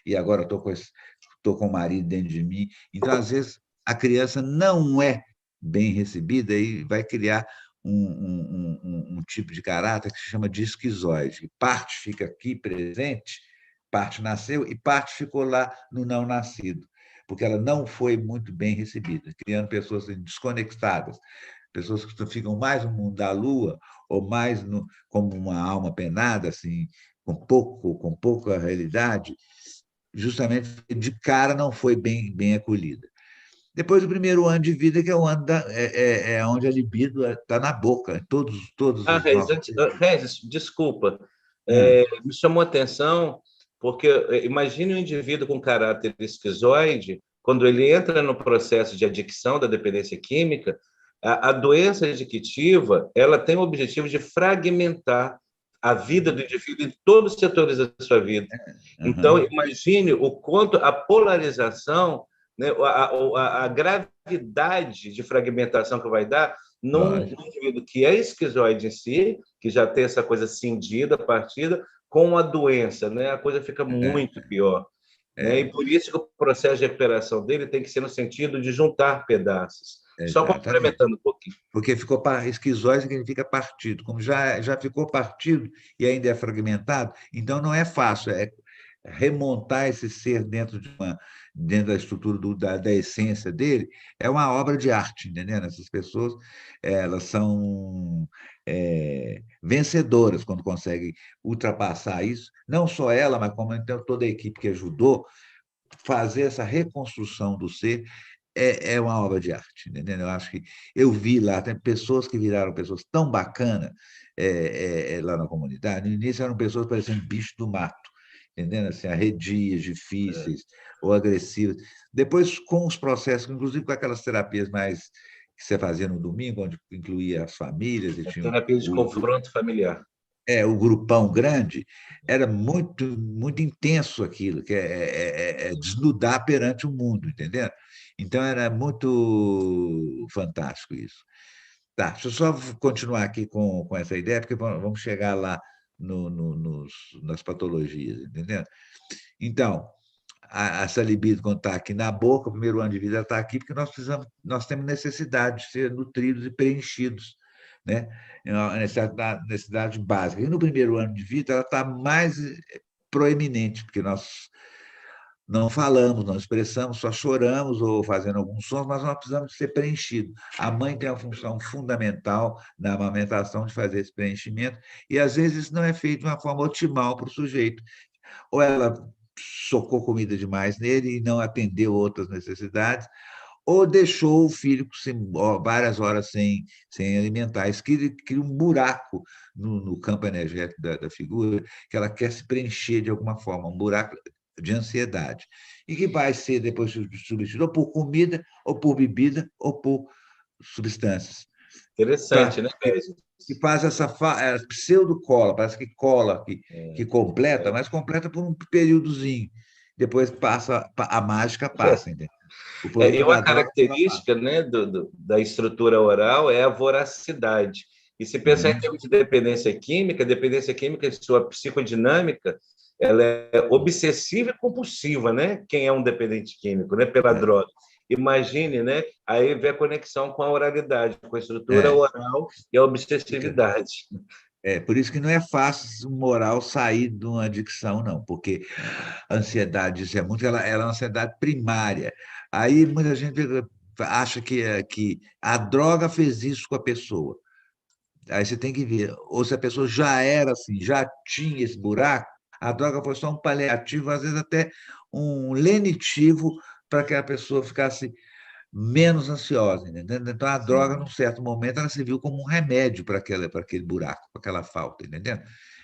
e agora estou com o marido dentro de mim. Então, às vezes, a criança não é bem recebida e vai criar um tipo de caráter que se chama de esquizoide. Parte fica aqui presente, parte nasceu e parte ficou lá no não nascido, porque ela não foi muito bem recebida, criando pessoas desconectadas, pessoas que ficam mais no mundo da lua ou mais como uma alma penada, assim, com pouca realidade, justamente de cara não foi bem acolhida. Depois do primeiro ano de vida, que é o ano onde a libido está na boca, todos os nossos. Regis, desculpa, É. me chamou a atenção, porque imagine um indivíduo com caráter esquizoide, quando ele entra no processo de adicção da dependência química, a doença adictiva ela tem o objetivo de fragmentar a vida do indivíduo em todos os setores da sua vida. Então, imagine o quanto a polarização, né, a gravidade de fragmentação que vai dar num indivíduo que é esquizoide em si, que já tem essa coisa cindida, partida, com a doença, né? A coisa fica muito pior. Né? E por isso que o processo de recuperação dele tem que ser no sentido de juntar pedaços. Só complementando um pouquinho. Porque esquizoide significa partido. Como já ficou partido e ainda é fragmentado, então não é fácil, remontar esse ser dentro da estrutura da essência dele é uma obra de arte, entendeu? Essas pessoas elas são vencedoras quando conseguem ultrapassar isso. Não só ela, mas como então, toda a equipe que ajudou fazer essa reconstrução do ser é uma obra de arte, entendeu? Eu acho que eu vi lá, tem pessoas que viraram pessoas tão bacanas lá na comunidade. No início eram pessoas parecendo bicho do mato, entendendo? Assim, arredias, difíceis ou agressivas. Depois, com os processos, inclusive com aquelas terapias mais que você fazia no domingo, onde incluía as famílias e tinha terapia de confronto familiar. O grupão grande, era muito intenso aquilo, que é desnudar perante o mundo, entendeu? Então, era muito fantástico isso. Tá, deixa eu só continuar aqui com essa ideia, porque vamos chegar lá nas patologias, entendeu? Então, essa libido, quando está aqui na boca, o primeiro ano de vida, ela está aqui porque nós temos necessidade de ser nutridos e preenchidos, né? É uma necessidade básica. E no primeiro ano de vida, ela está mais proeminente, porque nós não falamos, não expressamos, só choramos ou fazendo alguns sons, mas nós precisamos ser preenchidos. A mãe tem a função fundamental na amamentação de fazer esse preenchimento, e às vezes isso não é feito de uma forma otimal para o sujeito. Ou ela socou comida demais nele e não atendeu outras necessidades, ou deixou o filho várias horas sem alimentar. Isso cria um buraco no campo energético da figura, que ela quer se preencher de alguma forma, um buraco de ansiedade, e que vai ser depois substituído ou por comida, ou por bebida, ou por substâncias. Interessante, né, Regis? Que faz essa pseudo-cola, parece que cola, que completa, mas completa por um períodozinho. Depois a mágica passa, entendeu? E uma característica, né, da estrutura oral é a voracidade. E se pensar em termos de dependência química, sua psicodinâmica, ela é obsessiva e compulsiva, né? Quem é um dependente químico, né? Pela droga. Imagine, né? Aí vem a conexão com a oralidade, com a estrutura oral e a obsessividade. Por isso que não é fácil um oral sair de uma adicção, não, porque a ansiedade, isso ela é uma ansiedade primária. Aí muita gente acha que a droga fez isso com a pessoa. Aí você tem que ver, ou se a pessoa já era assim, já tinha esse buraco, A droga foi só um paliativo, às vezes até um lenitivo para que a pessoa ficasse menos ansiosa, entendeu? Então, a droga, Sim. num certo momento, ela se viu como um remédio para aquele buraco, para aquela falta, entendeu?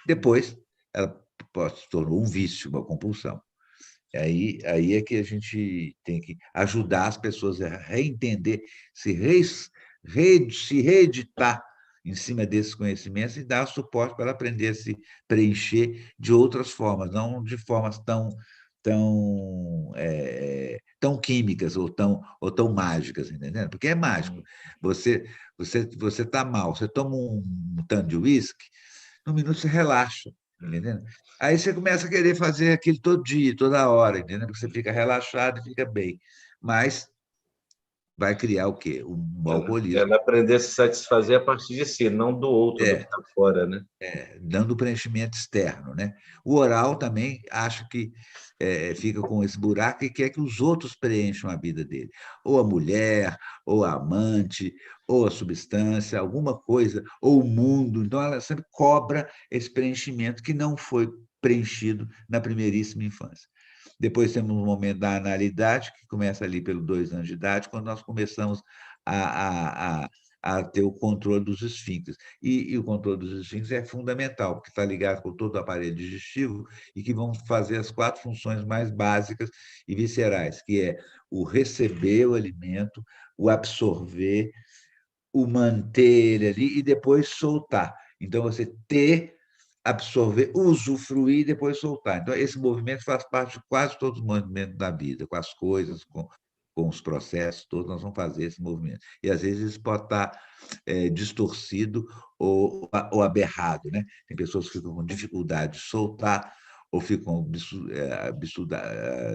Depois, ela se tornou um vício, uma compulsão. Aí é que a gente tem que ajudar as pessoas a reentender, se reeditar em cima desses conhecimentos e dar suporte para ela aprender a se preencher de outras formas, não de formas tão químicas ou tão mágicas, entendendo? Porque é mágico. Você está mal, você toma um tanto de uísque, no minuto você relaxa, entendendo? Aí você começa a querer fazer aquilo todo dia, toda hora, entendeu? Porque você fica relaxado e fica bem. Mas vai criar o quê? Um alcoolismo. Ela aprender a se satisfazer a partir de si, não do outro, do que É, está fora, né? dando preenchimento externo, né? O oral também acha que fica com esse buraco e quer que os outros preencham a vida dele. Ou a mulher, ou a amante, ou a substância, alguma coisa, ou o mundo. Então, ela sempre cobra esse preenchimento que não foi preenchido na primeiríssima infância. Depois temos um momento da analidade, que começa ali pelos 2 anos de idade, quando nós começamos a, a, a ter o controle dos esfíncteres. E o controle dos esfíncteres é fundamental, porque está ligado com todo o aparelho digestivo e que vão fazer as 4 funções mais básicas e viscerais, que é o receber o alimento, o absorver, o manter ele ali e depois soltar. Então, você ter, absorver, usufruir e depois soltar. Então, esse movimento faz parte de quase todos os movimentos da vida, com as coisas, com os processos todos, nós vamos fazer esse movimento. E, às vezes, isso pode estar distorcido ou aberrado. Né? Tem pessoas que ficam com dificuldade de soltar ou ficam com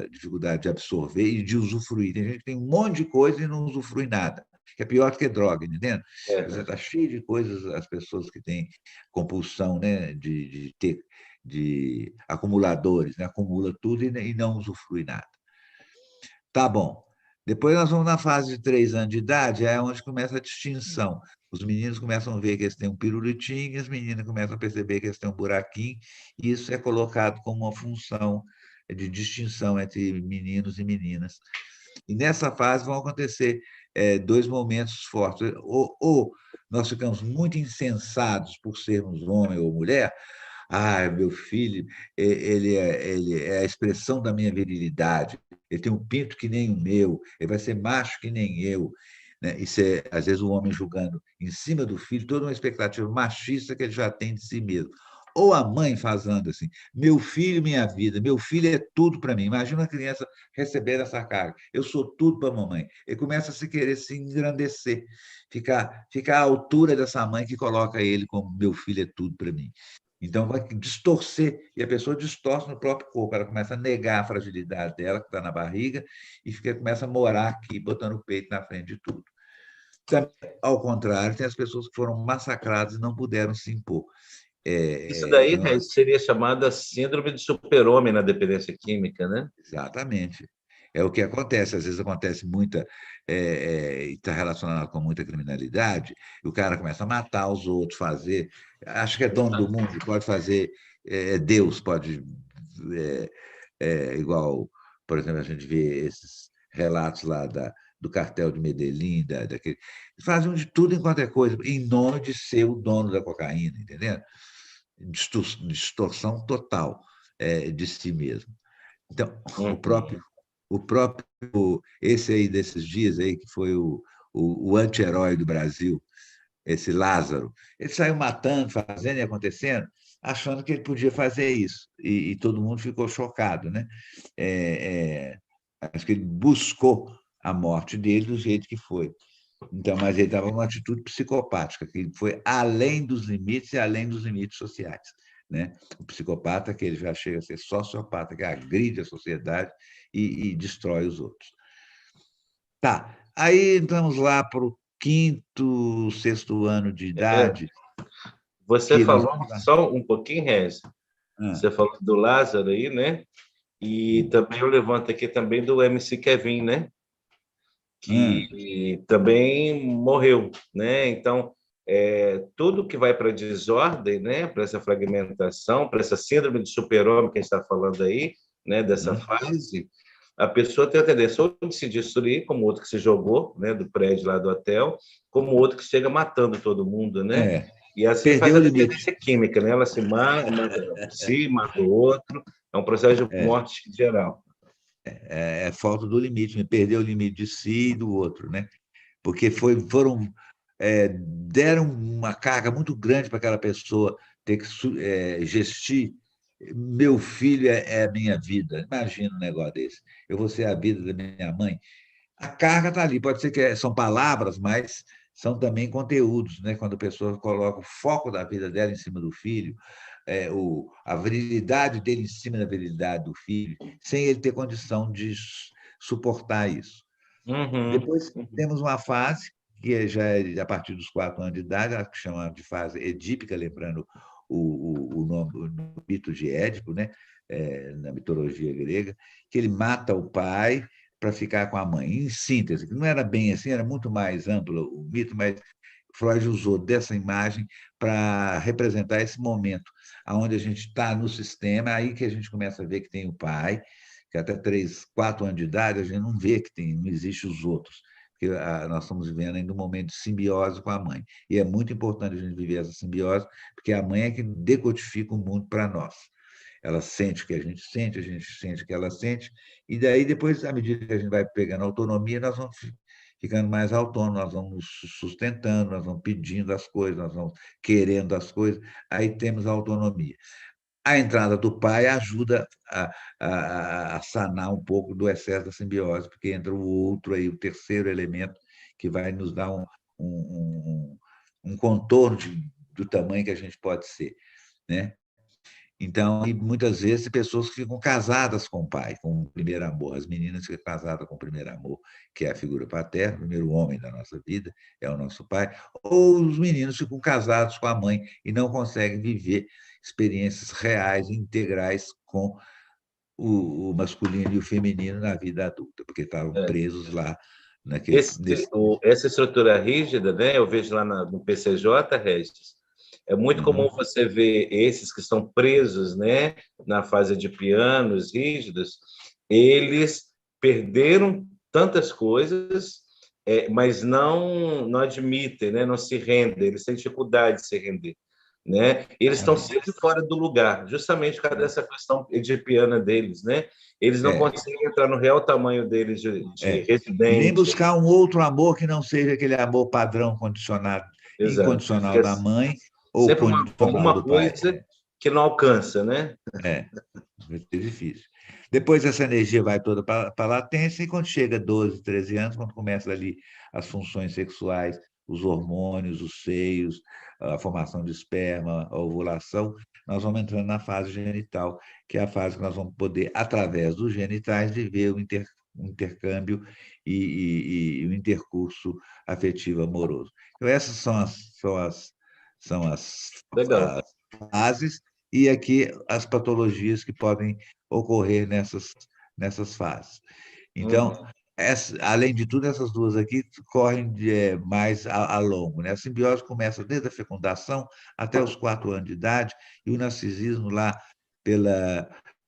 dificuldade de absorver e de usufruir. Tem gente que tem um monte de coisa e não usufrui nada, que é pior do que droga, entendeu? Você está cheio de coisas, as pessoas que têm compulsão, né, de ter de acumuladores, né? Acumula tudo e não usufrui nada. Tá bom. Depois nós vamos na fase de 3 anos de idade, é onde começa a distinção. Os meninos começam a ver que eles têm um pirulitinho, e as meninas começam a perceber que eles têm um buraquinho, e isso é colocado como uma função de distinção entre meninos e meninas. E nessa fase vão acontecer 2 momentos fortes. Ou nós ficamos muito insensados por sermos homem ou mulher. Ah, meu filho, ele é a expressão da minha virilidade. Ele tem um pinto que nem o meu, ele vai ser macho que nem eu. Né? Isso é, às vezes, o homem julgando em cima do filho toda uma expectativa machista que ele já tem de si mesmo. Ou a mãe fazendo assim, meu filho, minha vida, meu filho é tudo para mim. Imagina uma criança receber essa carga. Eu sou tudo para a mamãe. Ele começa a se querer se engrandecer, ficar à altura dessa mãe que coloca ele como meu filho é tudo para mim. Então, vai distorcer, e a pessoa distorce no próprio corpo. Ela começa a negar a fragilidade dela, que está na barriga, e começa a morar aqui, botando o peito na frente de tudo. Também, ao contrário, tem as pessoas que foram massacradas e não puderam se impor. Isso daí, Então, né, seria chamada síndrome de super-homem na dependência química, né? exatamente. É o que acontece. Às vezes acontece muita, está relacionado com muita criminalidade, e o cara começa a matar os outros, fazer. Acho que é dono do mundo, pode fazer. Deus pode. É, igual, por exemplo, a gente vê esses relatos lá do cartel de Medellín, daquele. Eles fazem de tudo enquanto é coisa, em nome de ser o dono da cocaína, entendeu? Distorção total de si mesmo. Então, Uhum. o próprio, esse aí desses dias aí, que foi o anti-herói do Brasil, esse Lázaro, ele saiu matando, fazendo e acontecendo, achando que ele podia fazer isso. E todo mundo ficou chocado, né? Acho que ele buscou a morte dele do jeito que foi. Então, mas ele estava numa atitude psicopática, que foi além dos limites e além dos limites sociais. Né? O psicopata, que ele já chega a ser sociopata, que agride a sociedade e destrói os outros. Tá, aí entramos lá para o quinto, sexto ano de É, idade, você que nós falou vamos lá. só um pouquinho, Rez. Ah, Você falou do Lázaro aí, né? E também eu levanto aqui também do MC Kevin, né? ah, Que também morreu, né? Então, tudo que vai para a desordem, né, para essa fragmentação, para essa síndrome de super-homem que a gente está falando aí, né, dessa fase, a pessoa tem a tendência ou de se destruir, como o outro que se jogou, né, do prédio lá do hotel, como o outro que chega matando todo mundo, né? E assim faz Perdeu o a limite. dependência química, né? Ela se mata, mata o outro, é um processo de morte geral. É falta do limite, perdeu o limite de si e do outro, né? Porque deram uma carga muito grande para aquela pessoa ter que gestir. Meu filho é a minha vida. Imagina um negócio desse. Eu vou ser a vida da minha mãe. A carga está ali. Pode ser que são palavras, mas são também conteúdos, né? Quando a pessoa coloca o foco da vida dela em cima do filho, a virilidade dele em cima da virilidade do filho, sem ele ter condição de suportar isso. Depois temos uma fase que já é a partir dos 4 anos de idade, que chama de fase edípica, lembrando o mito de Édipo, né? Na mitologia grega, que ele mata o pai para ficar com a mãe. Em síntese, não era bem assim, era muito mais amplo o mito, mas Freud usou dessa imagem para representar esse momento, onde a gente está no sistema, aí que a gente começa a ver que tem o pai, que até 3, 4 anos de idade a gente não vê que não existe os outros, porque nós estamos vivendo ainda um momento de simbiose com a mãe. E é muito importante a gente viver essa simbiose, porque a mãe é que decodifica o mundo para nós. Ela sente o que a gente sente o que ela sente, e daí depois, à medida que a gente vai pegando autonomia, nós vamos ficando mais autônomos, nós vamos nos sustentando, nós vamos pedindo as coisas, nós vamos querendo as coisas, aí temos a autonomia. A entrada do pai ajuda a sanar um pouco do excesso da simbiose, porque entra o outro aí, o terceiro elemento, que vai nos dar um contorno do tamanho que a gente pode ser, né? Então, e muitas vezes pessoas ficam casadas com o pai, com o primeiro amor. As meninas ficam casadas com o primeiro amor, que é a figura paterna, o primeiro homem da nossa vida é o nosso pai. Ou os meninos ficam casados com a mãe e não conseguem viver experiências reais, integrais com o masculino e o feminino na vida adulta, porque estavam presos lá essa estrutura rígida, né? Eu vejo lá no PCJ, Regis, é muito comum você ver esses que estão presos, né, na fase de pianos rígidos, eles perderam tantas coisas, mas não admitem, né, não se rendem, eles têm dificuldade de se render, né? Eles estão sempre fora do lugar, justamente por causa dessa questão edipiana deles, né? Eles não conseguem entrar no real tamanho deles de residente. E nem buscar um outro amor que não seja aquele amor padrão condicionado, incondicional da mãe ou sempre condicional do pai. Coisa que não alcança, né? Vai ser difícil. Depois essa energia vai toda para a latência, e quando chega a 12, 13 anos, quando começa ali as funções sexuais, os hormônios, os seios, a formação de esperma, a ovulação, nós vamos entrando na fase genital, que é a fase que nós vamos poder, através dos genitais, viver o intercâmbio e o intercurso afetivo amoroso. Então, essas são as fases, e aqui as patologias que podem ocorrer nessas fases. Então, além de tudo, essas duas aqui correm mais a longo, né? A simbiose começa desde a fecundação até os 4 anos de idade, e o narcisismo lá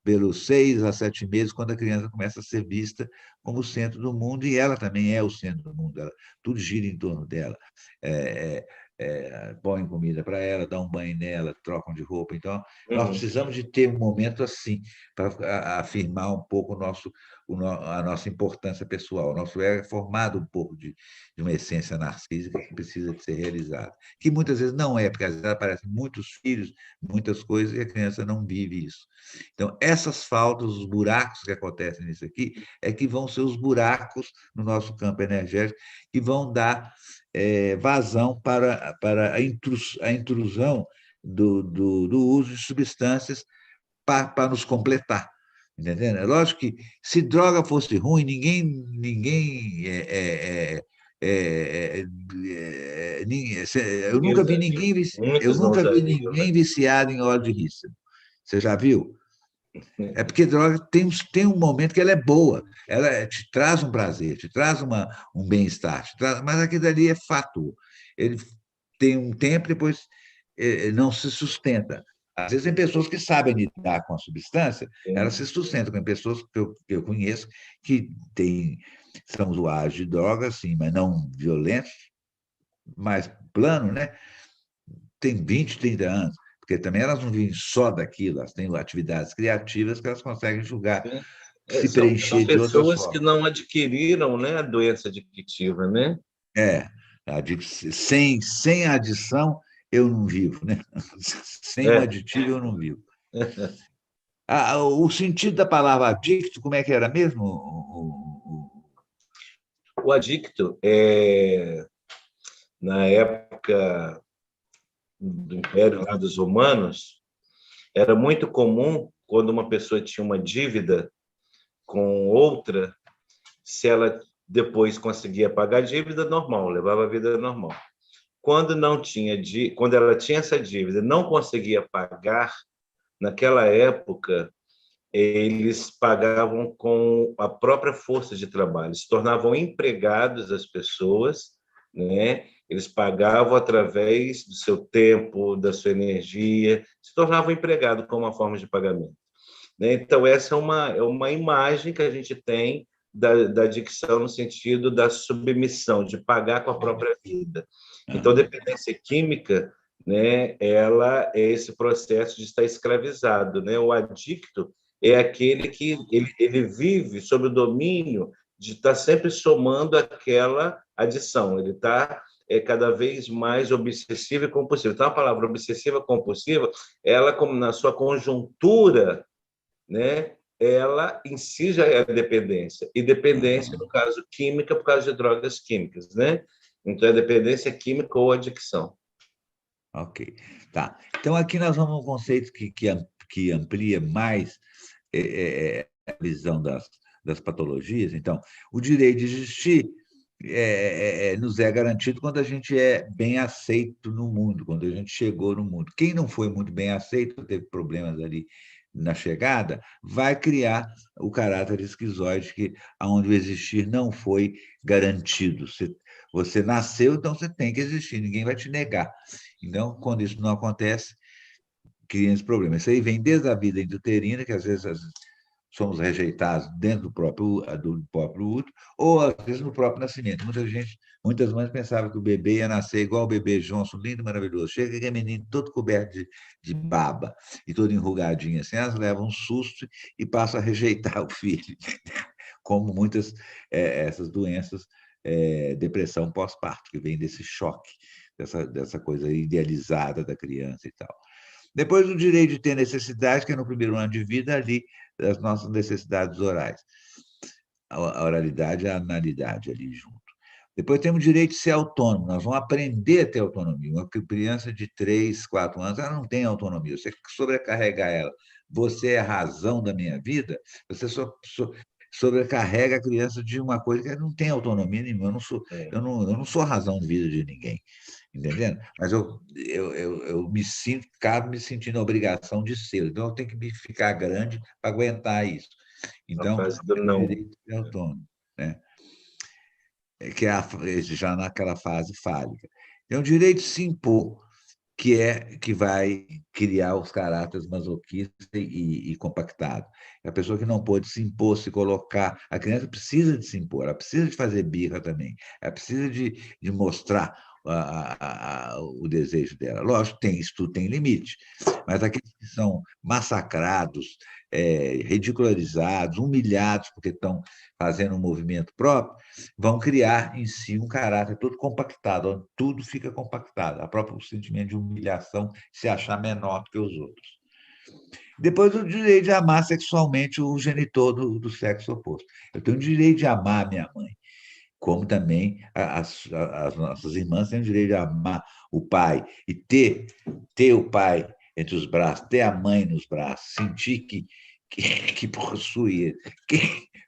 pelos 6 a 7 meses, quando a criança começa a ser vista como o centro do mundo, e ela também é o centro do mundo, tudo gira em torno dela. Põem comida para ela, dão um banho nela, trocam de roupa. Então, nós precisamos de ter um momento assim, para afirmar um pouco a nossa importância pessoal. O nosso ego é formado um pouco de uma essência narcísica que precisa de ser realizada, que muitas vezes não é, porque às vezes aparecem muitos filhos, muitas coisas, e a criança não vive isso. Então, essas faltas, os buracos que acontecem nisso aqui, é que vão ser os buracos no nosso campo energético, que vão dar vazão para a intrusão do uso de substâncias para nos completar. Entendendo? É lógico que, se droga fosse ruim, eu nunca vi ninguém viciado em óleo de rícino. Você já viu? É porque droga tem um momento que ela é boa, ela te traz um prazer, te traz um bem-estar, mas aquilo ali é fato. Ele tem um tempo, depois não se sustenta. Às vezes, tem pessoas que sabem lidar com a substância, elas se sustentam. Tem pessoas que eu conheço que são usuários de drogas, sim, mas não violentos, mais plano, né? Tem 20, 30 anos, porque também elas não vivem só daquilo, elas têm atividades criativas que elas conseguem julgar, se São preencher de outras pessoas que formas. não adquiriram, né, a doença adictiva, né? É, sem adição, eu não vivo, né? Sem um É. aditivo, eu não vivo. O sentido da palavra adicto, como é que era mesmo? O adicto, na época do Império lá dos Romanos, era muito comum, quando uma pessoa tinha uma dívida com outra, se ela depois conseguia pagar a dívida, normal, levava a vida normal. Quando quando ela tinha essa dívida, não conseguia pagar, naquela época, eles pagavam com a própria força de trabalho, se tornavam empregados as pessoas, né? Eles pagavam através do seu tempo, da sua energia, se tornavam empregados como uma forma de pagamento, né? Então, essa é uma imagem que a gente tem da adicção no sentido da submissão, de pagar com a própria vida. Então, dependência química, né, ela é esse processo de estar escravizado, né? O adicto é aquele que ele vive sob o domínio de estar sempre somando aquela adição. Ele está cada vez mais obsessivo e compulsivo. Então, a palavra obsessiva compulsiva, ela, como na sua conjuntura, né, ela em si já é dependência. E dependência, no caso, química, por causa de drogas químicas, né? Então, é dependência química ou adicção. Ok, tá. Então, aqui nós vamos a um conceito que amplia mais a visão das patologias. Então, o direito de existir nos é garantido quando a gente é bem aceito no mundo, quando a gente chegou no mundo. Quem não foi muito bem aceito, teve problemas ali na chegada, vai criar o caráter esquizoide, onde o existir não foi garantido. Você nasceu, então você tem que existir, ninguém vai te negar. Então, quando isso não acontece, cria esse problema. Isso aí vem desde a vida intrauterina, que às vezes somos rejeitados dentro do próprio útero, ou às vezes no próprio nascimento. Muitas mães pensavam que o bebê ia nascer igual o bebê Johnson, lindo, maravilhoso. Chega aquele menino todo coberto de baba e todo enrugadinho assim, elas levam um susto e passam a rejeitar o filho, como muitas essas doenças, depressão pós-parto, que vem desse choque, dessa coisa idealizada da criança e tal. Depois, o direito de ter necessidade, que é no primeiro ano de vida, ali, das nossas necessidades orais. A oralidade e a analidade ali junto. Depois temos o direito de ser autônomo. Nós vamos aprender a ter autonomia. Uma criança de 3, 4 anos, ela não tem autonomia. Você sobrecarrega ela. Você é a razão da minha vida, você sobrecarrega a criança de uma coisa que ela não tem autonomia nenhuma. Eu não sou a razão de vida de ninguém. Entendendo? Mas eu acabo me sentindo a obrigação de ser. Então, eu tenho que ficar grande para aguentar isso. Então, A fase do é o não. direito de ser autônomo, né? Que já naquela fase fálica. Tem o direito de se impor, que vai criar os caráteres masoquistas e compactados. É a pessoa que não pôde se impor, se colocar. A criança precisa de se impor, ela precisa de fazer birra também, ela precisa de mostrar o desejo dela. Lógico, isso tudo tem limite, mas aqueles que são massacrados, ridicularizados, humilhados porque estão fazendo um movimento próprio, vão criar em si um caráter todo compactado, onde tudo fica compactado, a próprio sentimento de humilhação, se achar menor do que os outros. Depois, o direito de amar sexualmente o genitor do sexo oposto. Eu tenho o direito de amar minha mãe, como também as nossas irmãs têm o direito de amar o pai e ter o pai entre os braços, ter a mãe nos braços, sentir que possui ele.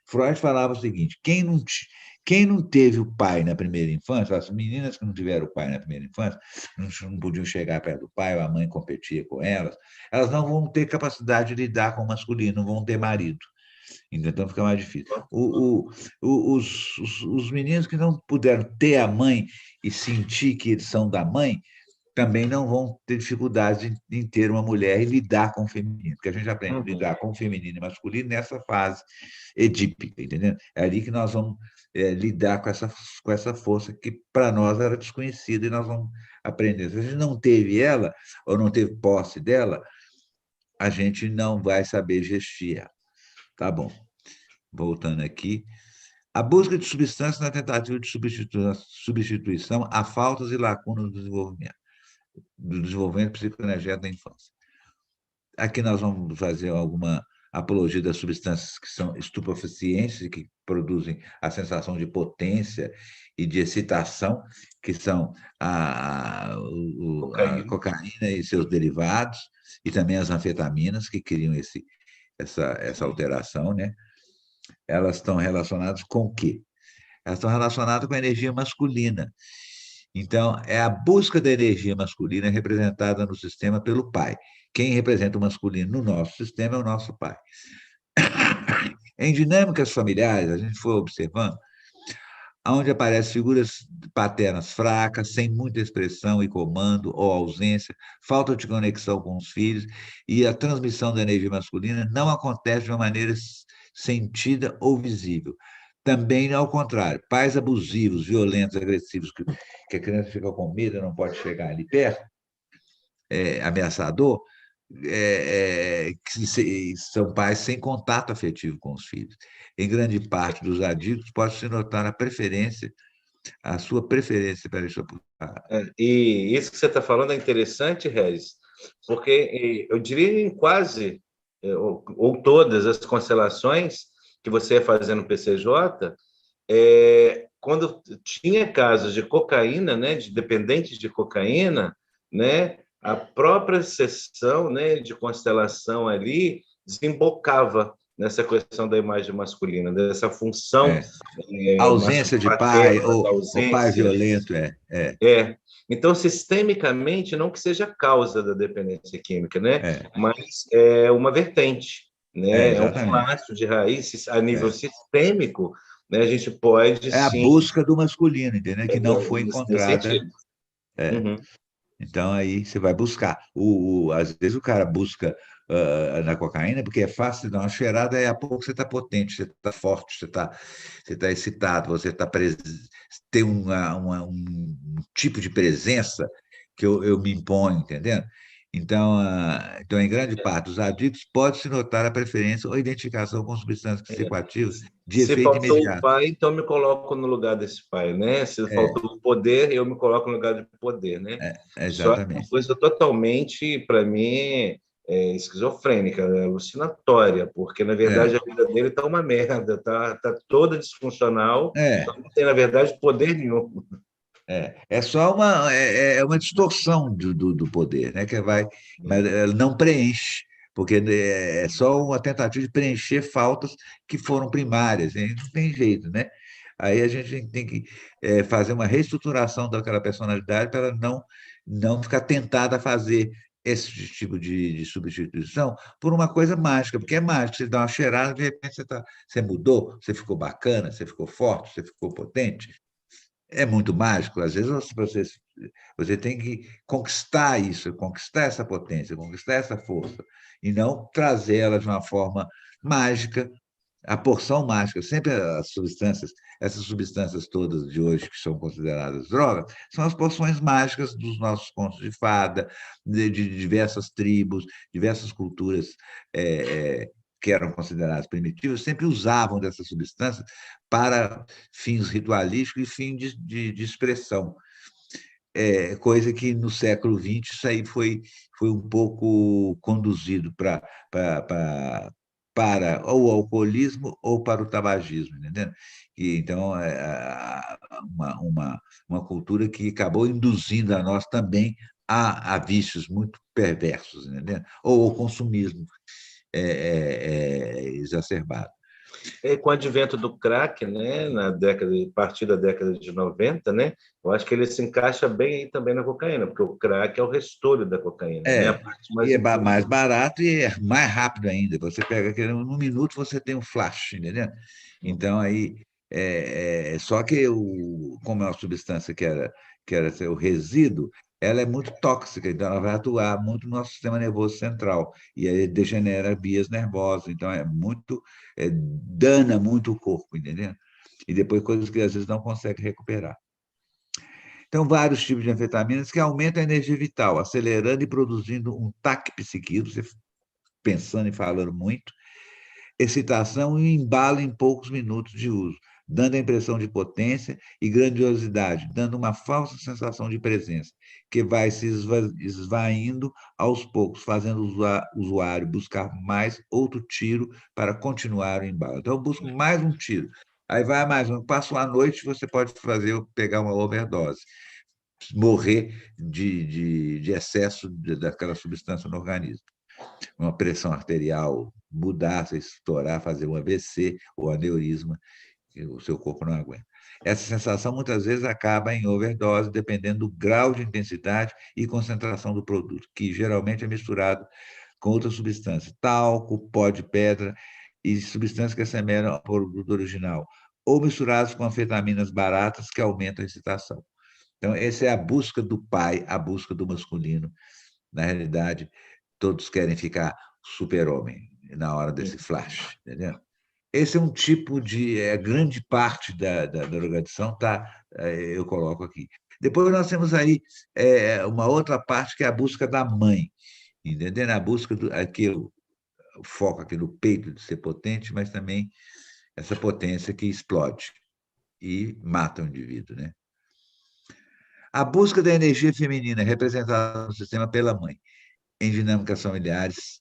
Freud falava o seguinte: quem não teve o pai na primeira infância, as meninas que não tiveram o pai na primeira infância, não podiam chegar perto do pai, ou a mãe competia com elas não vão ter capacidade de lidar com o masculino, não vão ter marido. Então fica mais difícil. Os meninos que não puderam ter a mãe e sentir que eles são da mãe, também não vão ter dificuldade em ter uma mulher e lidar com o feminino, porque a gente aprende a lidar com o feminino e masculino nessa fase edípica, entendeu? É ali que nós vamos lidar com essa força que para nós era desconhecida e nós vamos aprender. Se a gente não teve ela, ou não teve posse dela, a gente não vai saber gestir ela. Tá bom. Voltando aqui. A busca de substâncias na tentativa de substituição a faltas e lacunas do desenvolvimento psicoenergético da infância. Aqui nós vamos fazer alguma apologia das substâncias que são estupefacientes e que produzem a sensação de potência e de excitação, que são a cocaína e seus derivados, e também as anfetaminas, que criam essa alteração, né? Elas estão relacionadas com o quê? Elas estão relacionadas com a energia masculina. Então, é a busca da energia masculina representada no sistema pelo pai. Quem representa o masculino no nosso sistema é o nosso pai. Em dinâmicas familiares, a gente foi observando, onde aparecem figuras paternas fracas, sem muita expressão e comando ou ausência, falta de conexão com os filhos, e a transmissão da energia masculina não acontece de uma maneira sentida ou visível. Também, ao contrário, pais abusivos, violentos, agressivos, que a criança fica com medo, não pode chegar ali perto, ameaçador, que são pais sem contato afetivo com os filhos. Em grande parte dos adictos, pode-se notar a sua preferência para isso. E isso que você está falando é interessante, Regis, porque eu diria em quase, ou todas as constelações que você ia fazer no PCJ, quando tinha casos de cocaína, né, de dependentes de cocaína, né, a própria sessão, né, de constelação ali desembocava nessa questão da imagem masculina, dessa função a ausência de pai, ou pai violento. Então, sistemicamente, não que seja a causa da dependência química, né? Mas é uma vertente, né? É um passo de raiz a nível sistêmico, né? A gente pode, a busca do masculino, entendeu? Que não foi encontrada. Então, aí você vai buscar. Às vezes o cara busca na cocaína porque é fácil dar uma cheirada e a pouco você está potente, você está forte, você tá excitado, você tem um tipo de presença que eu me imponho, entendendo? Então, em grande parte dos adictos, pode-se notar a preferência ou identificação com substâncias psicoativas de efeito imediato. Se faltou o pai, então eu me coloco no lugar desse pai, né? Se faltou o poder, eu me coloco no lugar de poder, né? Exatamente. Só que é uma coisa totalmente, para mim, esquizofrênica, alucinatória, porque, na verdade, a vida dele está uma merda, está toda disfuncional, não tem, na verdade, poder nenhum. É só uma distorção do poder, né? Mas ela não preenche, porque é só uma tentativa de preencher faltas que foram primárias, né? Não tem jeito, né? Aí a gente tem que fazer uma reestruturação daquela personalidade para ela não ficar tentada a fazer esse tipo de substituição por uma coisa mágica, porque é mágico, você dá uma cheirada, de repente você mudou, você ficou bacana, você ficou forte, você ficou potente. É muito mágico. Às vezes você tem que conquistar isso, conquistar essa potência, conquistar essa força, e não trazer ela de uma forma mágica, a porção mágica. Sempre essas substâncias todas de hoje que são consideradas drogas, são as porções mágicas dos nossos contos de fada, de diversas tribos, diversas culturas que eram consideradas primitivas, sempre usavam dessas substâncias para fins ritualísticos e fins de expressão. Coisa que no século XX isso aí foi um pouco conduzido para ou o alcoolismo ou para o tabagismo, entendeu? Então, uma cultura que acabou induzindo a nós também a vícios muito perversos, entendeu? Ou o consumismo exacerbado. Com o advento do crack, né, a partir da década de 90, né, eu acho que ele se encaixa bem aí também na cocaína, porque o crack é o restolho da cocaína, né, a parte mais e é mais barato e é mais rápido ainda. Você pega aquele, num minuto você tem um flash, entendeu? Então aí só que como é uma substância que era o resíduo, ela é muito tóxica, então ela vai atuar muito no nosso sistema nervoso central, e aí degenera vias nervosas, então dana muito o corpo, entendeu? E depois coisas que às vezes não consegue recuperar. Então, vários tipos de anfetaminas que aumentam a energia vital, acelerando e produzindo um taquipsiquismo, você pensando e falando muito, excitação e embalo em poucos minutos de uso, dando a impressão de potência e grandiosidade, dando uma falsa sensação de presença, que vai se esvaindo aos poucos, fazendo o usuário buscar mais outro tiro para continuar o embalo. Então, eu busco mais um tiro. Aí vai mais um. Passa uma noite, você pode pegar uma overdose, morrer de excesso daquela substância no organismo. Uma pressão arterial mudar, estourar, fazer um AVC ou aneurisma, que o seu corpo não aguenta. Essa sensação muitas vezes acaba em overdose, dependendo do grau de intensidade e concentração do produto, que geralmente é misturado com outras substâncias, talco, pó de pedra e substâncias que assemelham ao produto original, ou misturados com anfetaminas baratas que aumentam a excitação. Então, essa é a busca do pai, a busca do masculino. Na realidade, todos querem ficar super-homem na hora desse flash, entendeu? Esse é um tipo de grande parte da drogadição, tá? Eu coloco aqui. Depois nós temos aí uma outra parte que é a busca da mãe, entendeu? A busca aqui o foco aqui no peito de ser potente, mas também essa potência que explode e mata o indivíduo, né? A busca da energia feminina representada no sistema pela mãe, em dinâmicas familiares,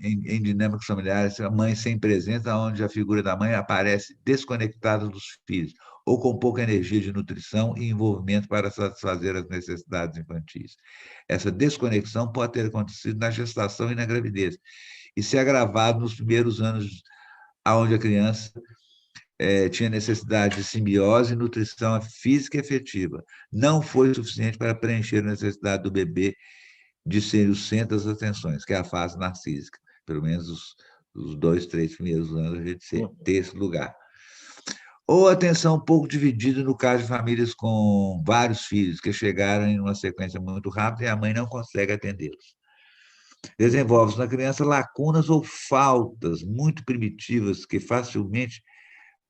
em dinâmicas familiares, a mãe sem presença, onde a figura da mãe aparece desconectada dos filhos, ou com pouca energia de nutrição e envolvimento para satisfazer as necessidades infantis. Essa desconexão pode ter acontecido na gestação e na gravidez, e se agravado nos primeiros anos, onde a criança tinha necessidade de simbiose e nutrição física e efetiva. Não foi suficiente para preencher a necessidade do bebê de ser o centro das atenções, que é a fase narcísica. Pelo menos os 2, 3 primeiros anos a gente ter esse lugar. Ou atenção um pouco dividida no caso de famílias com vários filhos que chegaram em uma sequência muito rápida e a mãe não consegue atendê-los. Desenvolve-se na criança lacunas ou faltas muito primitivas que facilmente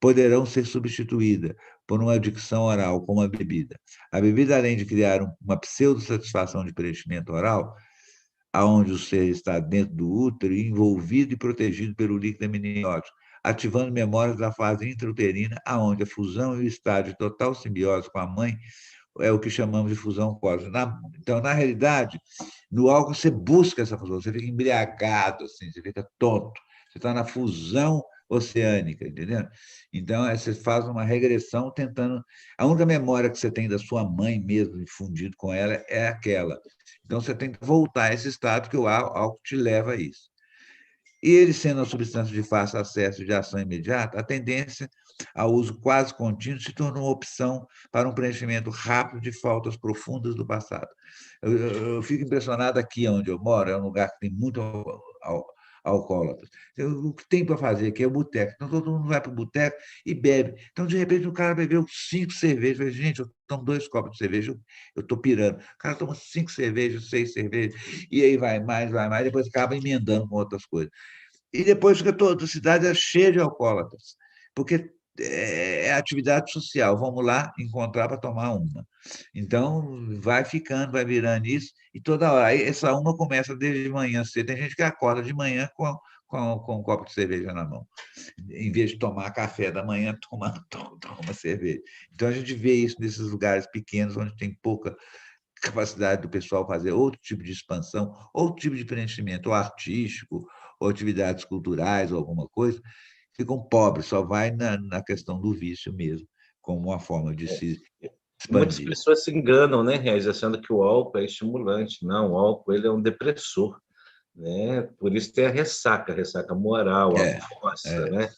poderão ser substituídas por uma adicção oral, como a bebida. A bebida, além de criar uma pseudo-satisfação de preenchimento oral, aonde o ser está dentro do útero, envolvido e protegido pelo líquido amniótico, ativando memórias da fase intrauterina, aonde a fusão e o estágio de total simbiose com a mãe é o que chamamos de fusão cósmica. Então, na realidade, no álcool você busca essa fusão, você fica embriagado, assim, você fica tonto, você está na fusão oceânica, entendeu? Então, você faz uma regressão tentando... A única memória que você tem da sua mãe mesmo, fundido com ela, é aquela. Então, você tem que voltar a esse estado que o álcool te leva a isso. E ele sendo uma substância de fácil acesso de ação imediata, a tendência ao uso quase contínuo se tornou uma opção para um preenchimento rápido de faltas profundas do passado. Eu fico impressionado aqui onde eu moro, é um lugar que tem muito alcoólatras. O que tem para fazer aqui é o boteco. Então, todo mundo vai para o boteco e bebe. Então, de repente, o cara bebeu 5 cervejas. Eu falei, gente, eu tomo 2 copos de cerveja, eu estou pirando. O cara toma 5 cervejas, 6 cervejas, e aí vai mais, depois acaba emendando com outras coisas. E depois fica toda a cidade cheia de alcoólatras, porque é atividade social. Vamos lá encontrar para tomar uma. Então, vai ficando, vai virando isso, e toda hora. Aí, essa uma começa desde manhã cedo. Tem gente que acorda de manhã com um copo de cerveja na mão. Em vez de tomar café da manhã, toma cerveja. Então, a gente vê isso nesses lugares pequenos, onde tem pouca capacidade do pessoal fazer outro tipo de expansão, outro tipo de preenchimento, ou artístico, ou atividades culturais, ou alguma coisa, ficam pobres, só vai na questão do vício mesmo, como uma forma de se Muitas expandir. pessoas se enganam, né, Regis, achando que o álcool é estimulante. Não, o álcool ele é um depressor, né? Por isso tem a ressaca moral, a força, né?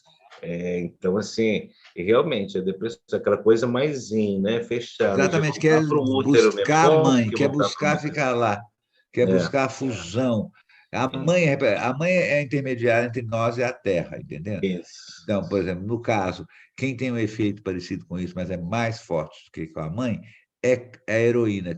Então, assim, e realmente, a depressão é aquela coisa mais né? Fechada, de Exatamente, quer voltar para o útero mesmo. buscar a Como mãe, que quer voltar para o buscar útero? ficar lá, quer buscar a fusão. A mãe é a intermediária entre nós e a Terra, entendeu? Isso. Então, por exemplo, no caso, quem tem um efeito parecido com isso, mas é mais forte do que com a mãe, é a heroína,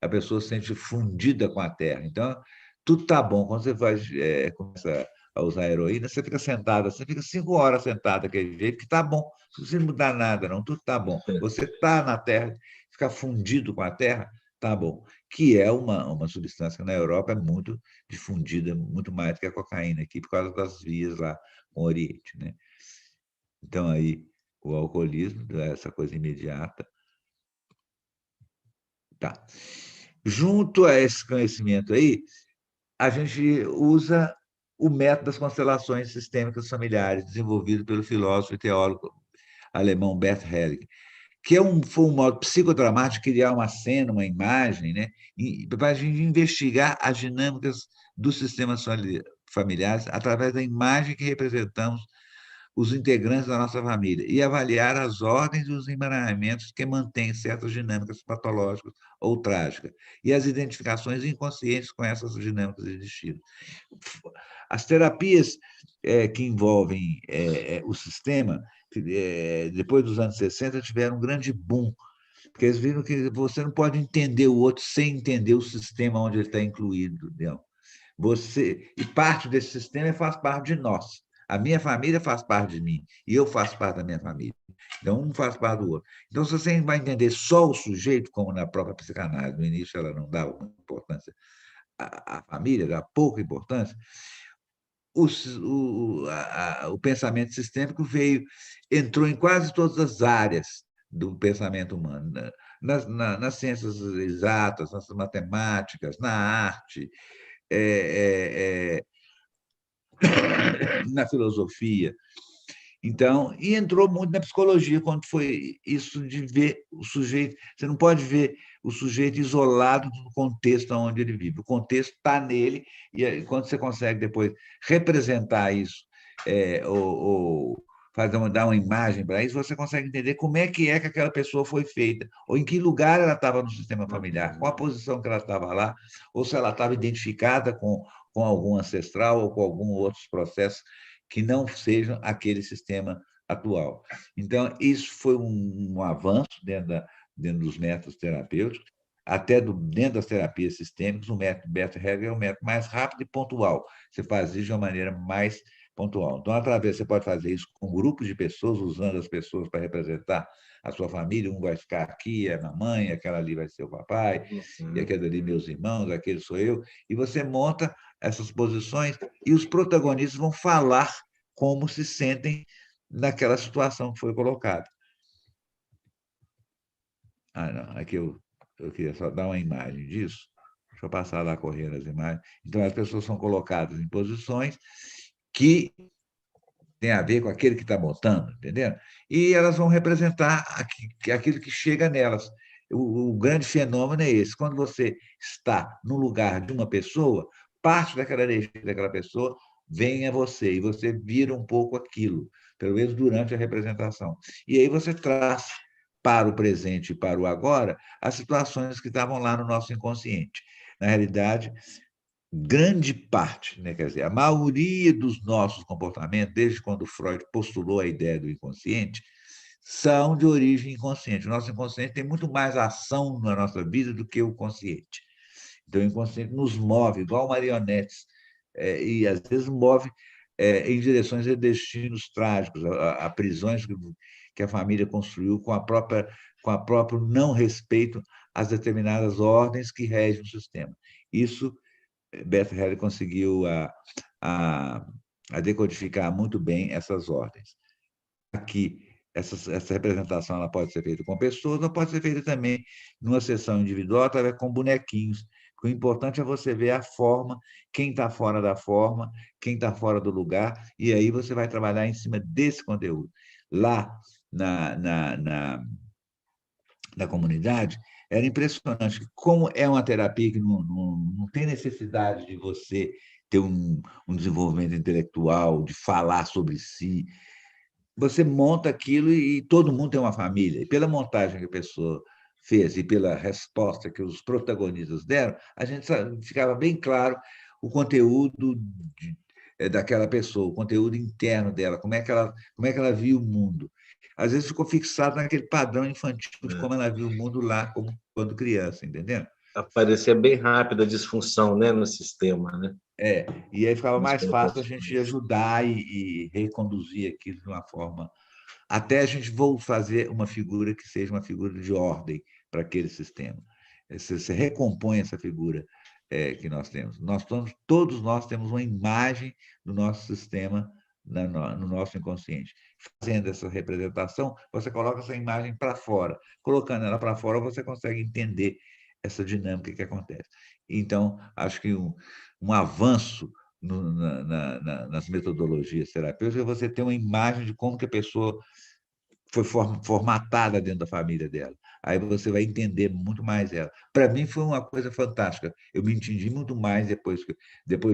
a pessoa se sente fundida com a terra. Então, tudo está bom. Quando você começa a usar a heroína, você fica sentada, você fica 5 horas sentada daquele jeito, que está bom. Não precisa mudar nada, não, tudo está bom. Você está na terra, ficar fundido com a terra, está bom. Que é uma substância que na Europa é muito difundida, muito mais do que a cocaína aqui, por causa das vias lá com o Oriente. Né? Então, aí, o alcoolismo, essa coisa imediata. Tá. Junto a esse conhecimento aí, a gente usa o método das constelações sistêmicas familiares, desenvolvido pelo filósofo e teólogo alemão Bert Helling, que foi um modo psicodramático de criar uma cena, uma imagem, né, para a gente investigar as dinâmicas dos sistemas familiares através da imagem que representamos os integrantes da nossa família e avaliar as ordens e os emaranhamentos que mantêm certas dinâmicas patológicas ou trágicas e as identificações inconscientes com essas dinâmicas de destino. As terapias que envolvem o sistema, depois dos anos 60, tiveram um grande boom, porque eles viram que você não pode entender o outro sem entender o sistema onde ele está incluído. Entendeu? E parte desse sistema faz parte de nós. A minha família faz parte de mim e eu faço parte da minha família. Então, um faz parte do outro. Então, se você vai entender só o sujeito, como na própria psicanálise, no início ela não dava muita importância à família, dava pouca importância, o pensamento sistêmico entrou em quase todas as áreas do pensamento humano, nas ciências exatas, nas matemáticas, na arte, é, é, na filosofia. Então, e entrou muito na psicologia, quando foi isso de ver o sujeito. Você não pode ver o sujeito isolado do contexto onde ele vive. O contexto está nele, e aí, quando você consegue depois representar isso, ou dar uma imagem para isso, você consegue entender como é que aquela pessoa foi feita, ou em que lugar ela estava no sistema familiar, qual a posição que ela estava lá, ou se ela estava identificada com algum ancestral ou com algum outros processos que não sejam aquele sistema atual. Então, isso foi um avanço dentro dos métodos terapêuticos, até dentro das terapias sistêmicas, o método Bert Hellinger é o método mais rápido e pontual. Você faz isso de uma maneira mais pontual. Então, através, você pode fazer isso com grupos de pessoas, usando as pessoas para representar a sua família. Um vai ficar aqui, é a mamãe, aquela ali vai ser o papai, e aquele ali meus irmãos, aquele sou eu. E você monta essas posições e os protagonistas vão falar como se sentem naquela situação que foi colocada. Não, aqui eu queria só dar uma imagem disso. Deixa eu passar lá correndo as imagens. Então, as pessoas são colocadas em posições que têm a ver com aquele que está montando, entendeu? E elas vão representar aquilo que chega nelas. O grande fenômeno é esse. Quando você está no lugar de uma pessoa, parte daquela energia daquela pessoa vem a você, e você vira um pouco aquilo, pelo menos durante a representação. E aí você traz para o presente e para o agora as situações que estavam lá no nosso inconsciente. Na realidade, grande parte, né, quer dizer, a maioria dos nossos comportamentos, desde quando Freud postulou a ideia do inconsciente, são de origem inconsciente. O nosso inconsciente tem muito mais ação na nossa vida do que o consciente. Então, o inconsciente nos move, igual marionetes, e às vezes move em direções de destinos trágicos, a prisões que a família construiu com a próprio não respeito às determinadas ordens que regem o sistema. Isso, Bert Hellinger conseguiu a decodificar muito bem essas ordens. Aqui, essa representação ela pode ser feita com pessoas, ou pode ser feita também numa sessão individual, através com bonequinhos. O importante é você ver a forma, quem está fora da forma, quem está fora do lugar, e aí você vai trabalhar em cima desse conteúdo. Lá na comunidade, era impressionante como é uma terapia que não tem necessidade de você ter um desenvolvimento intelectual, de falar sobre si. Você monta aquilo e todo mundo tem uma família. E pela montagem que a pessoa fez e pela resposta que os protagonistas deram, a gente ficava bem claro o conteúdo daquela pessoa, o conteúdo interno dela, como é que ela via o mundo. às vezes ficou fixado naquele padrão infantil de como ela viu o mundo lá como quando criança, entendeu? Aparecia bem rápido a disfunção, né, no sistema, né? E aí ficava Nas mais fácil a gente proporções. ajudar e reconduzir aquilo de uma forma, até a gente vou fazer uma figura que seja uma figura de ordem para aquele sistema. Você recompõe essa figura que nós temos. Todos nós temos uma imagem do nosso sistema no nosso inconsciente. Fazendo essa representação, você coloca essa imagem para fora. Colocando ela para fora, você consegue entender essa dinâmica que acontece. Então, acho que um avanço nas metodologias terapêuticas é você ter uma imagem de como que a pessoa foi formatada dentro da família dela. Aí você vai entender muito mais ela. Para mim foi uma coisa fantástica. Eu me entendi muito mais depois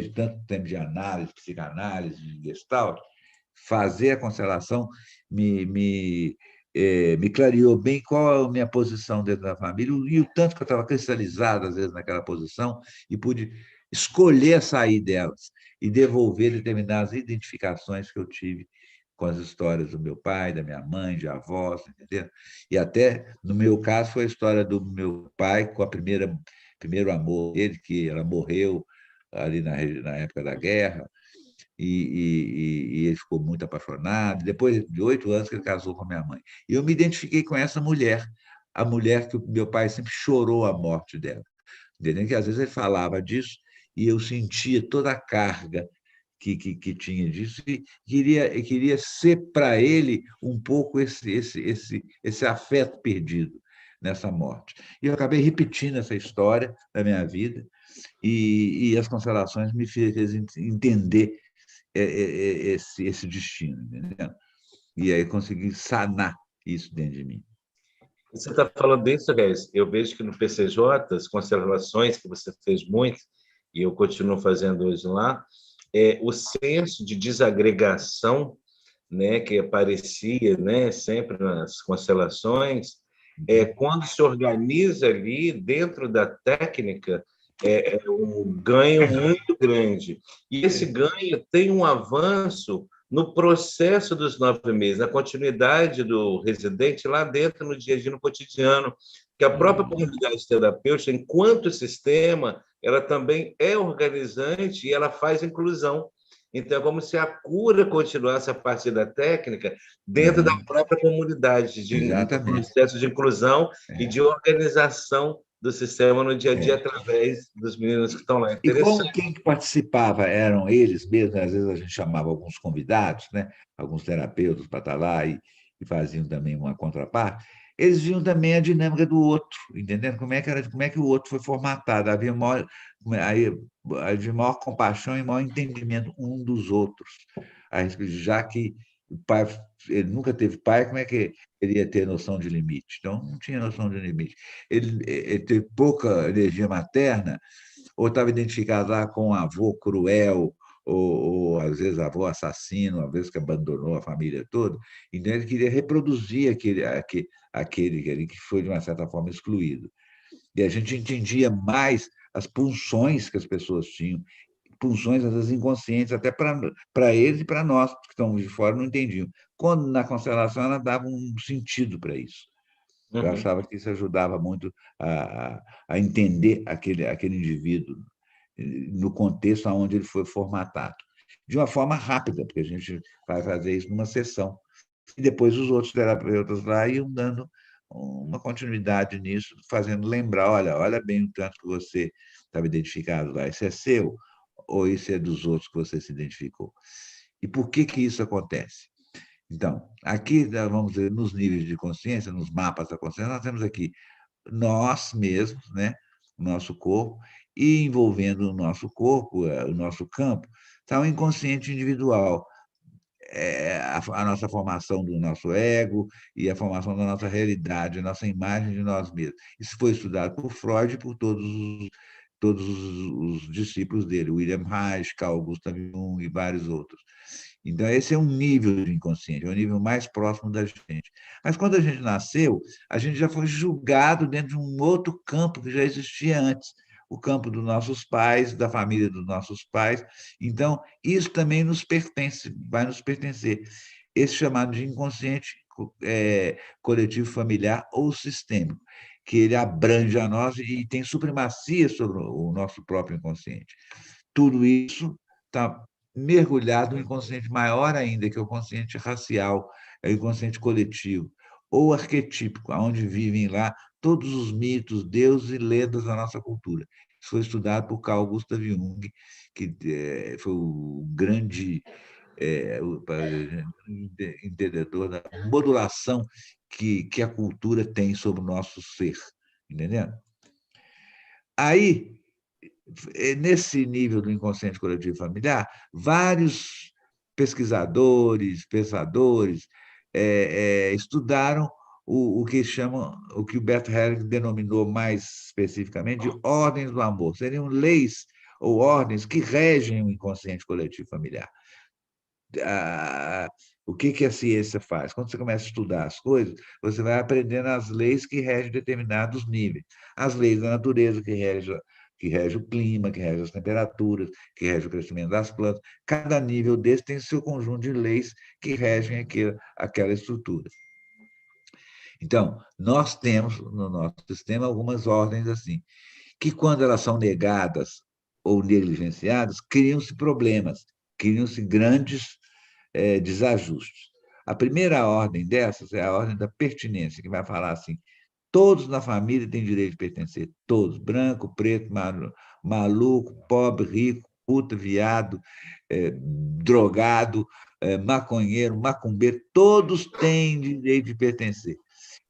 de tanto tempo de análise, psicanálise, de Gestalt, fazer a constelação me clareou bem qual é a minha posição dentro da família e o tanto que eu estava cristalizado, às vezes, naquela posição e pude escolher sair delas e devolver determinadas identificações que eu tive com as histórias do meu pai, da minha mãe, de avós, entendeu? E até, no meu caso, foi a história do meu pai com a primeiro amor dele, que ela morreu ali na época da guerra, e ele ficou muito apaixonado. Depois de 8 anos que ele casou com a minha mãe. E eu me identifiquei com essa mulher, a mulher que o meu pai sempre chorou a morte dela. Entendeu? Que às vezes ele falava disso e eu sentia toda a carga que tinha disso e queria ser para ele um pouco esse afeto perdido nessa morte. E eu acabei repetindo essa história da minha vida e as constelações me fez entender esse destino, entendeu? E aí consegui sanar isso dentro de mim. Você está falando disso, Reis. Eu vejo que no PCJ, as constelações que você fez muito, e eu continuo fazendo hoje lá, o senso de desagregação, né, que aparecia, né, sempre nas constelações, quando se organiza ali dentro da técnica, é um ganho muito grande. E esse ganho tem um avanço no processo dos 9 meses, na continuidade do residente lá dentro, no dia a dia, no cotidiano, que a própria comunidade terapêutica, enquanto sistema, ela também é organizante e ela faz inclusão. Então, é como se a cura continuasse a partir da técnica dentro da própria comunidade, de processo de inclusão e de organização do sistema no dia a dia através dos meninos que estão lá. E como quem participava eram eles mesmos, às vezes a gente chamava alguns convidados, né? Alguns terapeutas para estar lá e faziam também uma contraparte, eles viam também a dinâmica do outro, entendendo como é que o outro foi formatado. Havia maior compaixão e maior entendimento um dos outros, já que o pai ele nunca teve pai, como é que ele ia ter noção de limite? Então, não tinha noção de limite. Ele teve pouca energia materna, ou estava identificado lá com um avô cruel, ou às vezes avô assassino, às vezes que abandonou a família toda. Então, ele queria reproduzir aquele que foi, de uma certa forma, excluído. E a gente entendia mais as pulsões que as pessoas tinham, pulsões, às vezes, inconscientes, até para eles e para nós, que estamos de fora, não entendiam. Quando, na constelação, ela dava um sentido para isso. Eu achava que isso ajudava muito a entender aquele indivíduo no contexto onde ele foi formatado. De uma forma rápida, porque a gente vai fazer isso numa sessão. E depois os outros terapeutas lá iam dando uma continuidade nisso, fazendo lembrar, olha bem o tanto que você estava identificado lá, isso é seu ou isso é dos outros que você se identificou? E por que isso acontece? Então, aqui, vamos dizer, nos níveis de consciência, nos mapas da consciência, nós temos aqui nós mesmos, né? O nosso corpo, e envolvendo o nosso corpo, o nosso campo, está o inconsciente individual, a nossa formação do nosso ego e a formação da nossa realidade, a nossa imagem de nós mesmos. Isso foi estudado por Freud e por todos os discípulos dele, William Reich, Carl Gustav Jung e vários outros. Então, esse é um nível de inconsciente, é o nível mais próximo da gente. Mas, quando a gente nasceu, a gente já foi julgado dentro de um outro campo que já existia antes, o campo dos nossos pais, da família dos nossos pais. Então, isso também nos pertence, vai nos pertencer. Esse chamado de inconsciente coletivo familiar ou sistêmico, que ele abrange a nós e tem supremacia sobre o nosso próprio inconsciente. Tudo isso está mergulhado no inconsciente maior ainda, que é o consciente racial, é o inconsciente coletivo, ou arquetípico, onde vivem lá todos os mitos, deuses e lendas da nossa cultura. Isso foi estudado por Carl Gustav Jung, que foi o grande entendedor da modulação que a cultura tem sobre o nosso ser, entendendo? Aí, nesse nível do inconsciente coletivo familiar, vários pesquisadores, pensadores, estudaram o que chamam, o que o Bert Hellinger denominou mais especificamente de ordens do amor. Seriam leis ou ordens que regem o inconsciente coletivo familiar. O que a ciência faz? Quando você começa a estudar as coisas, você vai aprendendo as leis que regem determinados níveis. As leis da natureza que rege o clima, que rege as temperaturas, que rege o crescimento das plantas. Cada nível desse tem seu conjunto de leis que regem aquela estrutura. Então, nós temos no nosso sistema algumas ordens assim, que quando elas são negadas ou negligenciadas, criam-se problemas, criam-se grandes desajustes. A primeira ordem dessas é a ordem da pertinência, que vai falar assim: todos na família têm direito de pertencer, todos, branco, preto, maluco, pobre, rico, puta, viado, drogado, maconheiro, macumbeiro, todos têm direito de pertencer.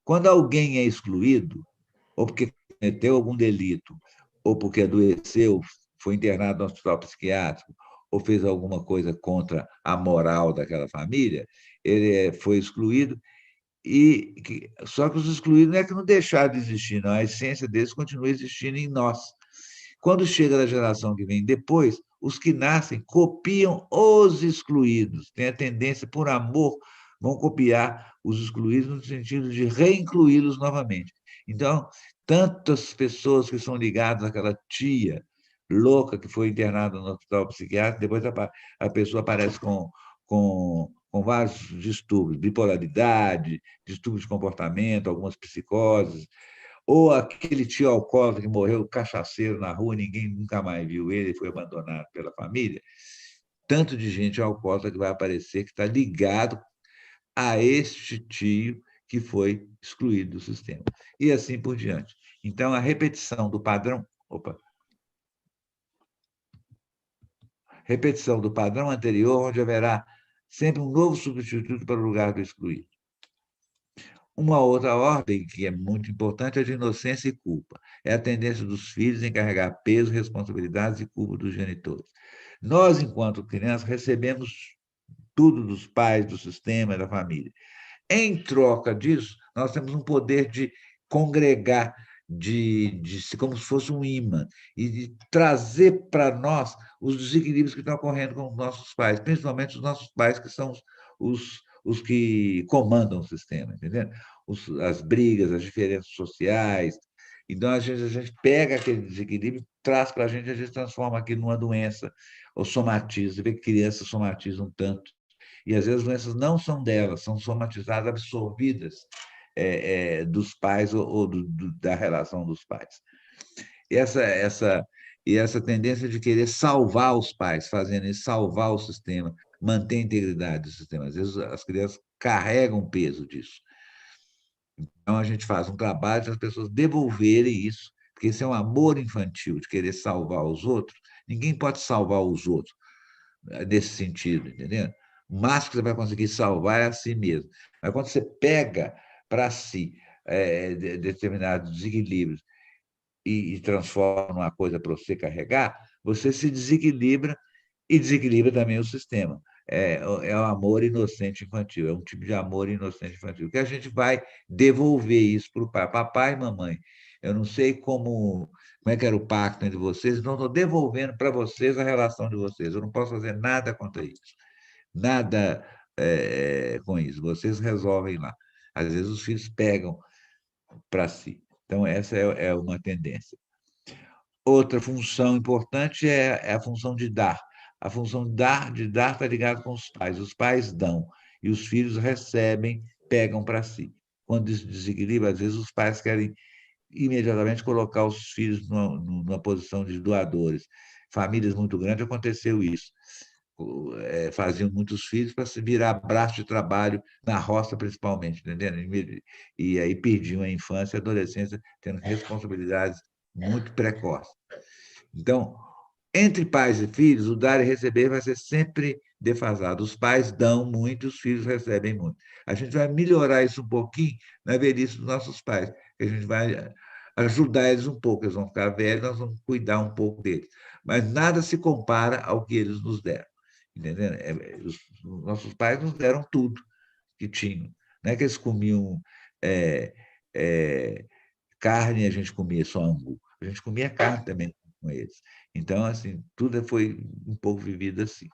Quando alguém é excluído, ou porque cometeu algum delito, ou porque adoeceu, foi internado no hospital psiquiátrico, ou fez alguma coisa contra a moral daquela família, ele foi excluído. Só que os excluídos não é que não deixaram de existir, não. A essência deles continua existindo em nós. Quando chega da geração que vem depois, os que nascem copiam os excluídos. Tem a tendência, por amor, vão copiar os excluídos no sentido de reincluí-los novamente. Então, tantas pessoas que são ligadas àquela tia louca que foi internada no hospital psiquiátrico, depois a pessoa aparece com vários distúrbios, bipolaridade, distúrbios de comportamento, algumas psicoses, ou aquele tio alcoólatra que morreu cachaceiro na rua, ninguém nunca mais viu ele, foi abandonado pela família. Tanto de gente alcoólatra que vai aparecer que está ligado a este tio que foi excluído do sistema. E assim por diante. Então, a repetição do padrão... Repetição do padrão anterior, onde haverá sempre um novo substituto para o lugar do excluído. Uma outra ordem que é muito importante é a de inocência e culpa. É a tendência dos filhos em carregar peso, responsabilidades e culpa dos genitores. Nós, enquanto crianças, recebemos tudo dos pais, do sistema, da família. Em troca disso, nós temos um poder de congregar, como se fosse um imã, e de trazer para nós os desequilíbrios que estão ocorrendo com os nossos pais, principalmente os nossos pais, que são os que comandam o sistema, entendeu? As brigas, as diferenças sociais. Então, a gente pega aquele desequilíbrio, traz para a gente transforma aquilo numa doença, ou somatiza. Você vê que crianças somatizam tanto. E, às vezes, as doenças não são delas, são somatizadas, absorvidas dos pais ou da relação dos pais. E essa tendência de querer salvar os pais, fazendo isso, salvar o sistema, manter a integridade do sistema. Às vezes, as crianças carregam peso disso. Então, a gente faz um trabalho para as pessoas devolverem isso, porque esse é um amor infantil, de querer salvar os outros. Ninguém pode salvar os outros nesse sentido, entendeu? O máximo que você vai conseguir salvar é a si mesmo. Mas quando você pega para si determinados desequilíbrios e transforma numa coisa para você carregar, você se desequilibra e desequilibra também o sistema. É o amor inocente infantil, é um tipo de amor inocente infantil, que a gente vai devolver isso para o pai. Papai e mamãe, eu não sei como é que era o pacto entre vocês, então estou devolvendo para vocês a relação de vocês. Eu não posso fazer nada contra isso. Nada com isso. Vocês resolvem lá. Às vezes os filhos pegam para si. Então, essa é uma tendência. Outra função importante é a função de dar. A função de dar está ligada com os pais. Os pais dão e os filhos recebem pegam para si. Quando isso desequilibra, às vezes os pais querem imediatamente colocar os filhos numa posição de doadores. Famílias muito grandes aconteceu isso. Faziam muitos filhos para se virar braço de trabalho na roça, principalmente, entendendo? E aí perdiam a infância e a adolescência, tendo responsabilidades muito precoces. Então, entre pais e filhos, o dar e receber vai ser sempre defasado. Os pais dão muito, os filhos recebem muito. A gente vai melhorar isso um pouquinho na velhice dos nossos pais. A gente vai ajudar eles um pouco. Eles vão ficar velhos, nós vamos cuidar um pouco deles. Mas nada se compara ao que eles nos deram. Entendendo? Os nossos pais nos deram tudo que tinham. Não é que eles comiam carne e a gente comia só angu. A gente comia carne também com eles. Então, assim, tudo foi um pouco vivido assim.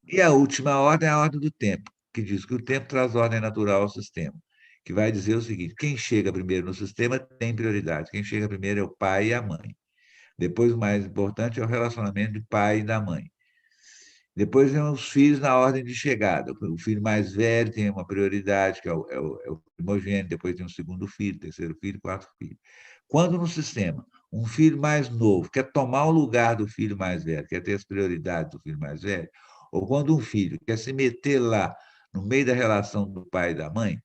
E a última ordem é a ordem do tempo, que diz que o tempo traz ordem natural ao sistema, que vai dizer o seguinte: quem chega primeiro no sistema tem prioridade. Quem chega primeiro é o pai e a mãe. Depois, o mais importante é o relacionamento do pai e da mãe. Depois vem os filhos na ordem de chegada. O filho mais velho tem uma prioridade, que é o primogênito, depois tem o segundo filho, terceiro filho, quarto filho. Quando no sistema um filho mais novo quer tomar o lugar do filho mais velho, quer ter as prioridades do filho mais velho, ou quando um filho quer se meter lá no meio da relação do pai e da mãe,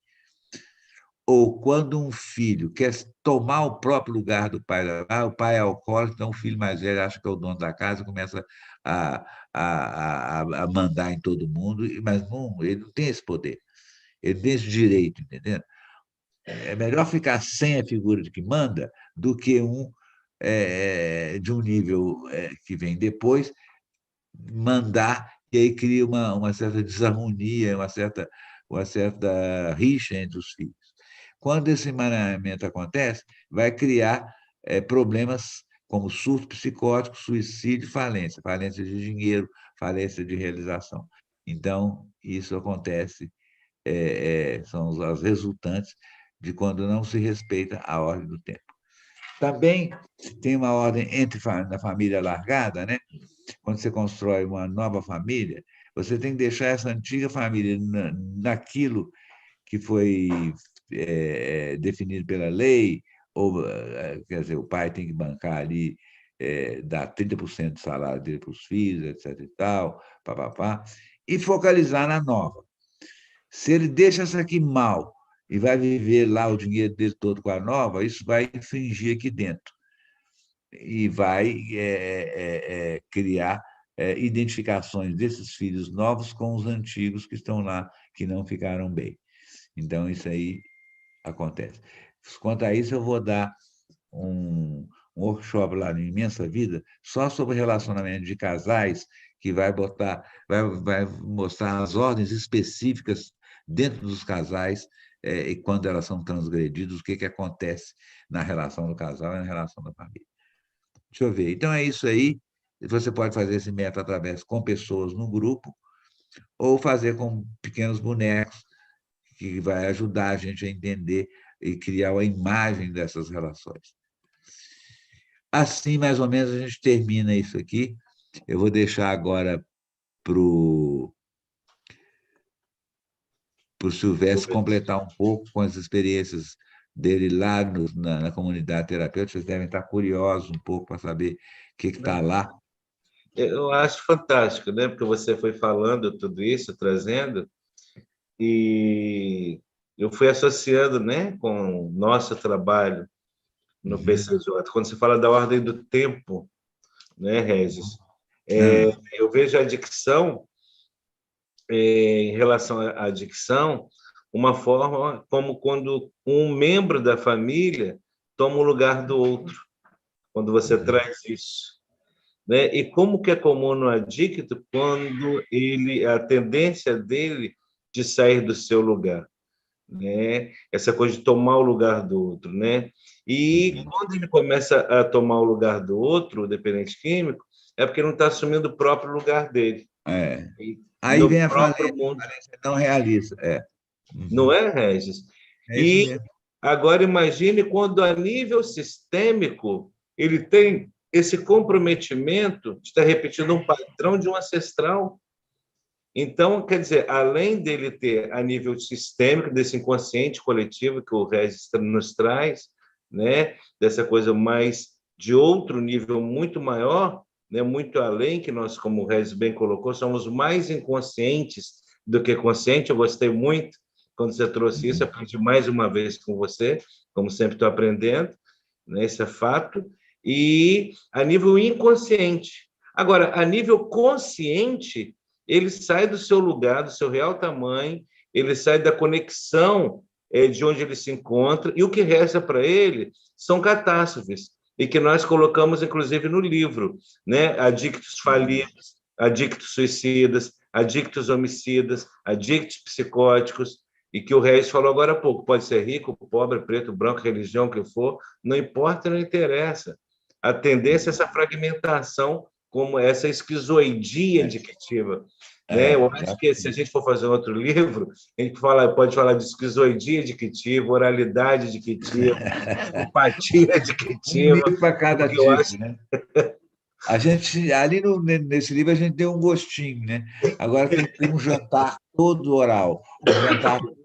ou quando um filho quer tomar o próprio lugar do pai, o pai é alcoólatra, então o filho mais velho acha que é o dono da casa, começa a mandar em todo mundo, mas não, ele não tem esse poder, ele tem esse direito, entendeu? É melhor ficar sem a figura de que manda do que de um nível que vem depois mandar, e aí cria uma certa desarmonia, uma certa rixa entre os filhos. Quando esse emaranhamento acontece, vai criar problemas como surto psicótico, suicídio, falência de dinheiro, falência de realização. Então, isso acontece, são as resultantes de quando não se respeita a ordem do tempo. Também tem uma ordem na família largada, né? Quando você constrói uma nova família, você tem que deixar essa antiga família naquilo que foi definido pela lei, ou, quer dizer, o pai tem que bancar ali, dar 30% do salário dele para os filhos, etc. e tal, papapá, e focalizar na nova. Se ele deixa essa aqui mal e vai viver lá o dinheiro dele todo com a nova, isso vai infringir aqui dentro e vai criar identificações desses filhos novos com os antigos que estão lá, que não ficaram bem. Então, isso aí acontece. Quanto a isso, eu vou dar um workshop lá no Imensa Vida só sobre relacionamento de casais, que vai mostrar as ordens específicas dentro dos casais e quando elas são transgredidas, o que acontece na relação do casal e na relação da família. Deixa eu ver. Então, é isso aí. Você pode fazer esse método através com pessoas no grupo ou fazer com pequenos bonecos, que vai ajudar a gente a entender e criar a imagem dessas relações. Assim, mais ou menos, a gente termina isso aqui. Eu vou deixar agora para o Silvestre completar um pouco com as experiências dele lá na comunidade terapêutica. Vocês devem estar curiosos um pouco para saber o que está lá. Eu acho fantástico, né? Porque você foi falando tudo isso, trazendo, e eu fui associando, né, com o nosso trabalho no PCJ. Quando se fala da ordem do tempo, né, Regis? Eu vejo a adicção, em relação à adicção, uma forma como quando um membro da família toma o lugar do outro, quando você traz isso. Né? E como que é comum no adicto quando a tendência dele de sair do seu lugar, né? Essa coisa de tomar o lugar do outro, né? E quando ele começa a tomar o lugar do outro, o dependente químico, é porque não está assumindo o próprio lugar dele. Aí vem a próprio mundo. falência não realista. Não é, Regis? É isso mesmo. Agora imagine quando a nível sistêmico ele tem esse comprometimento de estar repetindo um padrão de um ancestral. Então, quer dizer, além dele ter a nível sistêmico, desse inconsciente coletivo que o Regis nos traz, né, dessa coisa mais de outro nível muito maior, né, muito além, que nós, como o Regis bem colocou, somos mais inconscientes do que conscientes. Eu gostei muito quando você trouxe isso, aprendi mais uma vez com você, como sempre estou aprendendo, né, esse é fato, e a nível inconsciente. Agora, a nível consciente, ele sai do seu lugar, do seu real tamanho, ele sai da conexão de onde ele se encontra, e o que resta para ele são catástrofes, e que nós colocamos, inclusive, no livro, né? Adictos falidos, adictos suicidas, adictos homicidas, adictos psicóticos, e que o Regis falou agora há pouco, pode ser rico, pobre, preto, branco, religião, o que for, não importa, não interessa. A tendência é essa fragmentação, como essa esquizoidia adictiva. Né? Eu acho que se a gente for fazer outro livro, a gente pode falar de esquizoidia adictiva, oralidade adictiva, empatia adictiva. Um livro para cada tipo, né? A gente, ali nesse livro, a gente deu um gostinho, né? Agora tem um jantar todo oral, um jantar todo.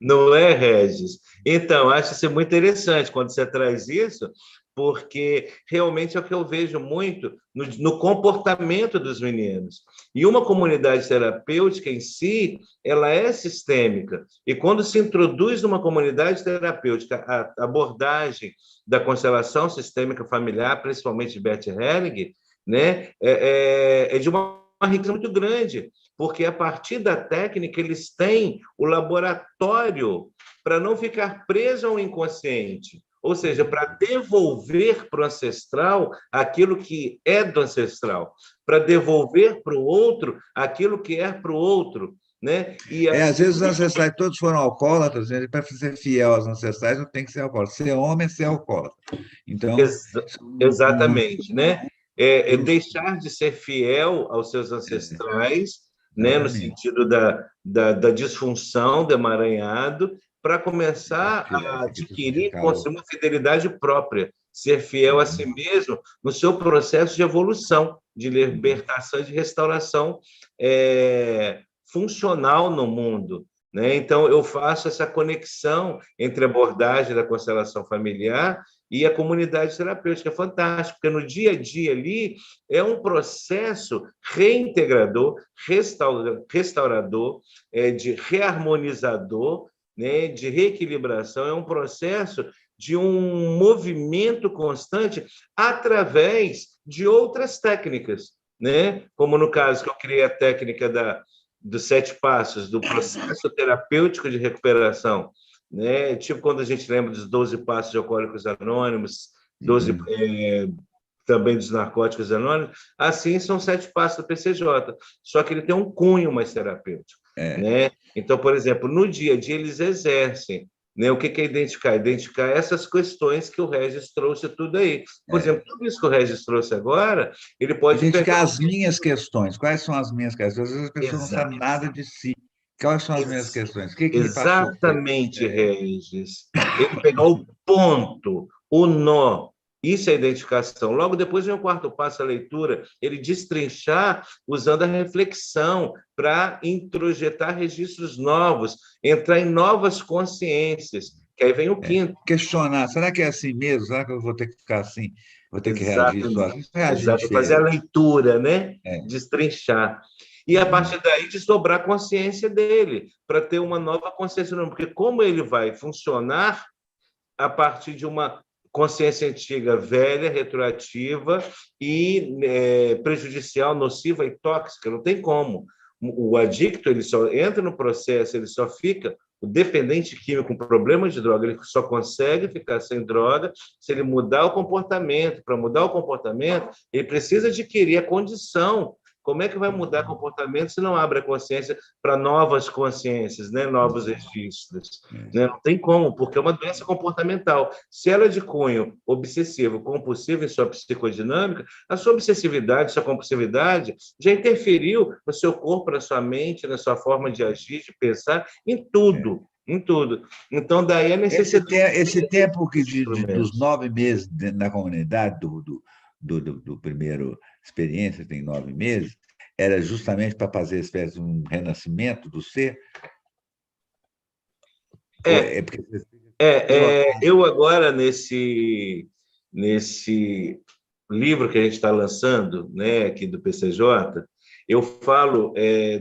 Não é, Regis? Então, acho isso muito interessante quando você traz isso, porque realmente é o que eu vejo muito no comportamento dos meninos. E uma comunidade terapêutica em si, ela é sistêmica. E quando se introduz numa comunidade terapêutica a abordagem da constelação sistêmica familiar, principalmente de Bert Helling, né, é de uma riqueza muito grande, porque a partir da técnica eles têm o laboratório para não ficar preso ao inconsciente, ou seja, para devolver para o ancestral aquilo que é do ancestral, para devolver para o outro aquilo que é para o outro. Né? E assim... às vezes os ancestrais todos foram alcoólatras, né? Para ser fiel aos ancestrais não tem que ser alcoólatra. Ser homem é ser alcoólatra. Então, exatamente, né? Deixar de ser fiel aos seus ancestrais, né? No sentido da disfunção, do emaranhado, para começar a adquirir uma fidelidade própria, ser fiel a si mesmo no seu processo de evolução, de libertação e de restauração funcional no mundo. Né? Então, eu faço essa conexão entre a abordagem da constelação familiar e a comunidade terapêutica. É fantástico, porque no dia a dia ali é um processo reintegrador, restaurador, de reharmonizador, né, de reequilibração, é um processo de um movimento constante através de outras técnicas, né? Como no caso que eu criei a técnica dos 7 passos, do processo terapêutico de recuperação, né? Tipo quando a gente lembra dos 12 passos de Alcoólicos Anônimos, 12 também dos Narcóticos Anônimos, assim são 7 passos do PCJ, só que ele tem um cunho mais terapêutico. Né? Então, por exemplo, no dia a dia eles exercem, né? O que é identificar? Identificar essas questões que o Regis trouxe tudo aí. Por exemplo, tudo isso que o Regis trouxe agora, ele pode... Identificar as minhas questões. Quais são as minhas questões? Às vezes as pessoas não sabem nada de si. Quais são as minhas questões? O que me passou? Exatamente, Regis. Ele pegar o ponto, o nó. Isso é identificação. Logo depois vem o 4º passo, a leitura, ele destrinchar usando a reflexão para introjetar registros novos, entrar em novas consciências, que aí vem o 5º. Questionar, será que é assim mesmo? Será que eu vou ter que ficar assim? Vou ter que reagir só? Exato, fazer a leitura, né? Destrinchar. E, a partir daí, desdobrar a consciência dele, para ter uma nova consciência. Porque como ele vai funcionar a partir de uma consciência antiga, velha, retroativa e prejudicial, nociva e tóxica, não tem como. O adicto ele só entra no processo, ele só fica, o dependente químico com problema de droga, ele só consegue ficar sem droga se ele mudar o comportamento. Para mudar o comportamento, ele precisa adquirir a condição. Como é que vai mudar comportamento se não abre a consciência para novas consciências, né? Novos registros? Né? Não tem como, porque é uma doença comportamental. Se ela é de cunho obsessivo, compulsivo em sua psicodinâmica, a sua obsessividade, sua compulsividade já interferiu no seu corpo, na sua mente, na sua forma de agir, de pensar, em tudo. Em tudo. Então, daí a necessidade... Esse tempo dos 9 meses na comunidade, do primeiro experiência, tem 9 meses, era justamente para fazer espécie de um renascimento do ser? É, Porque eu agora, nesse livro que a gente está lançando, né, aqui do PCJ, eu falo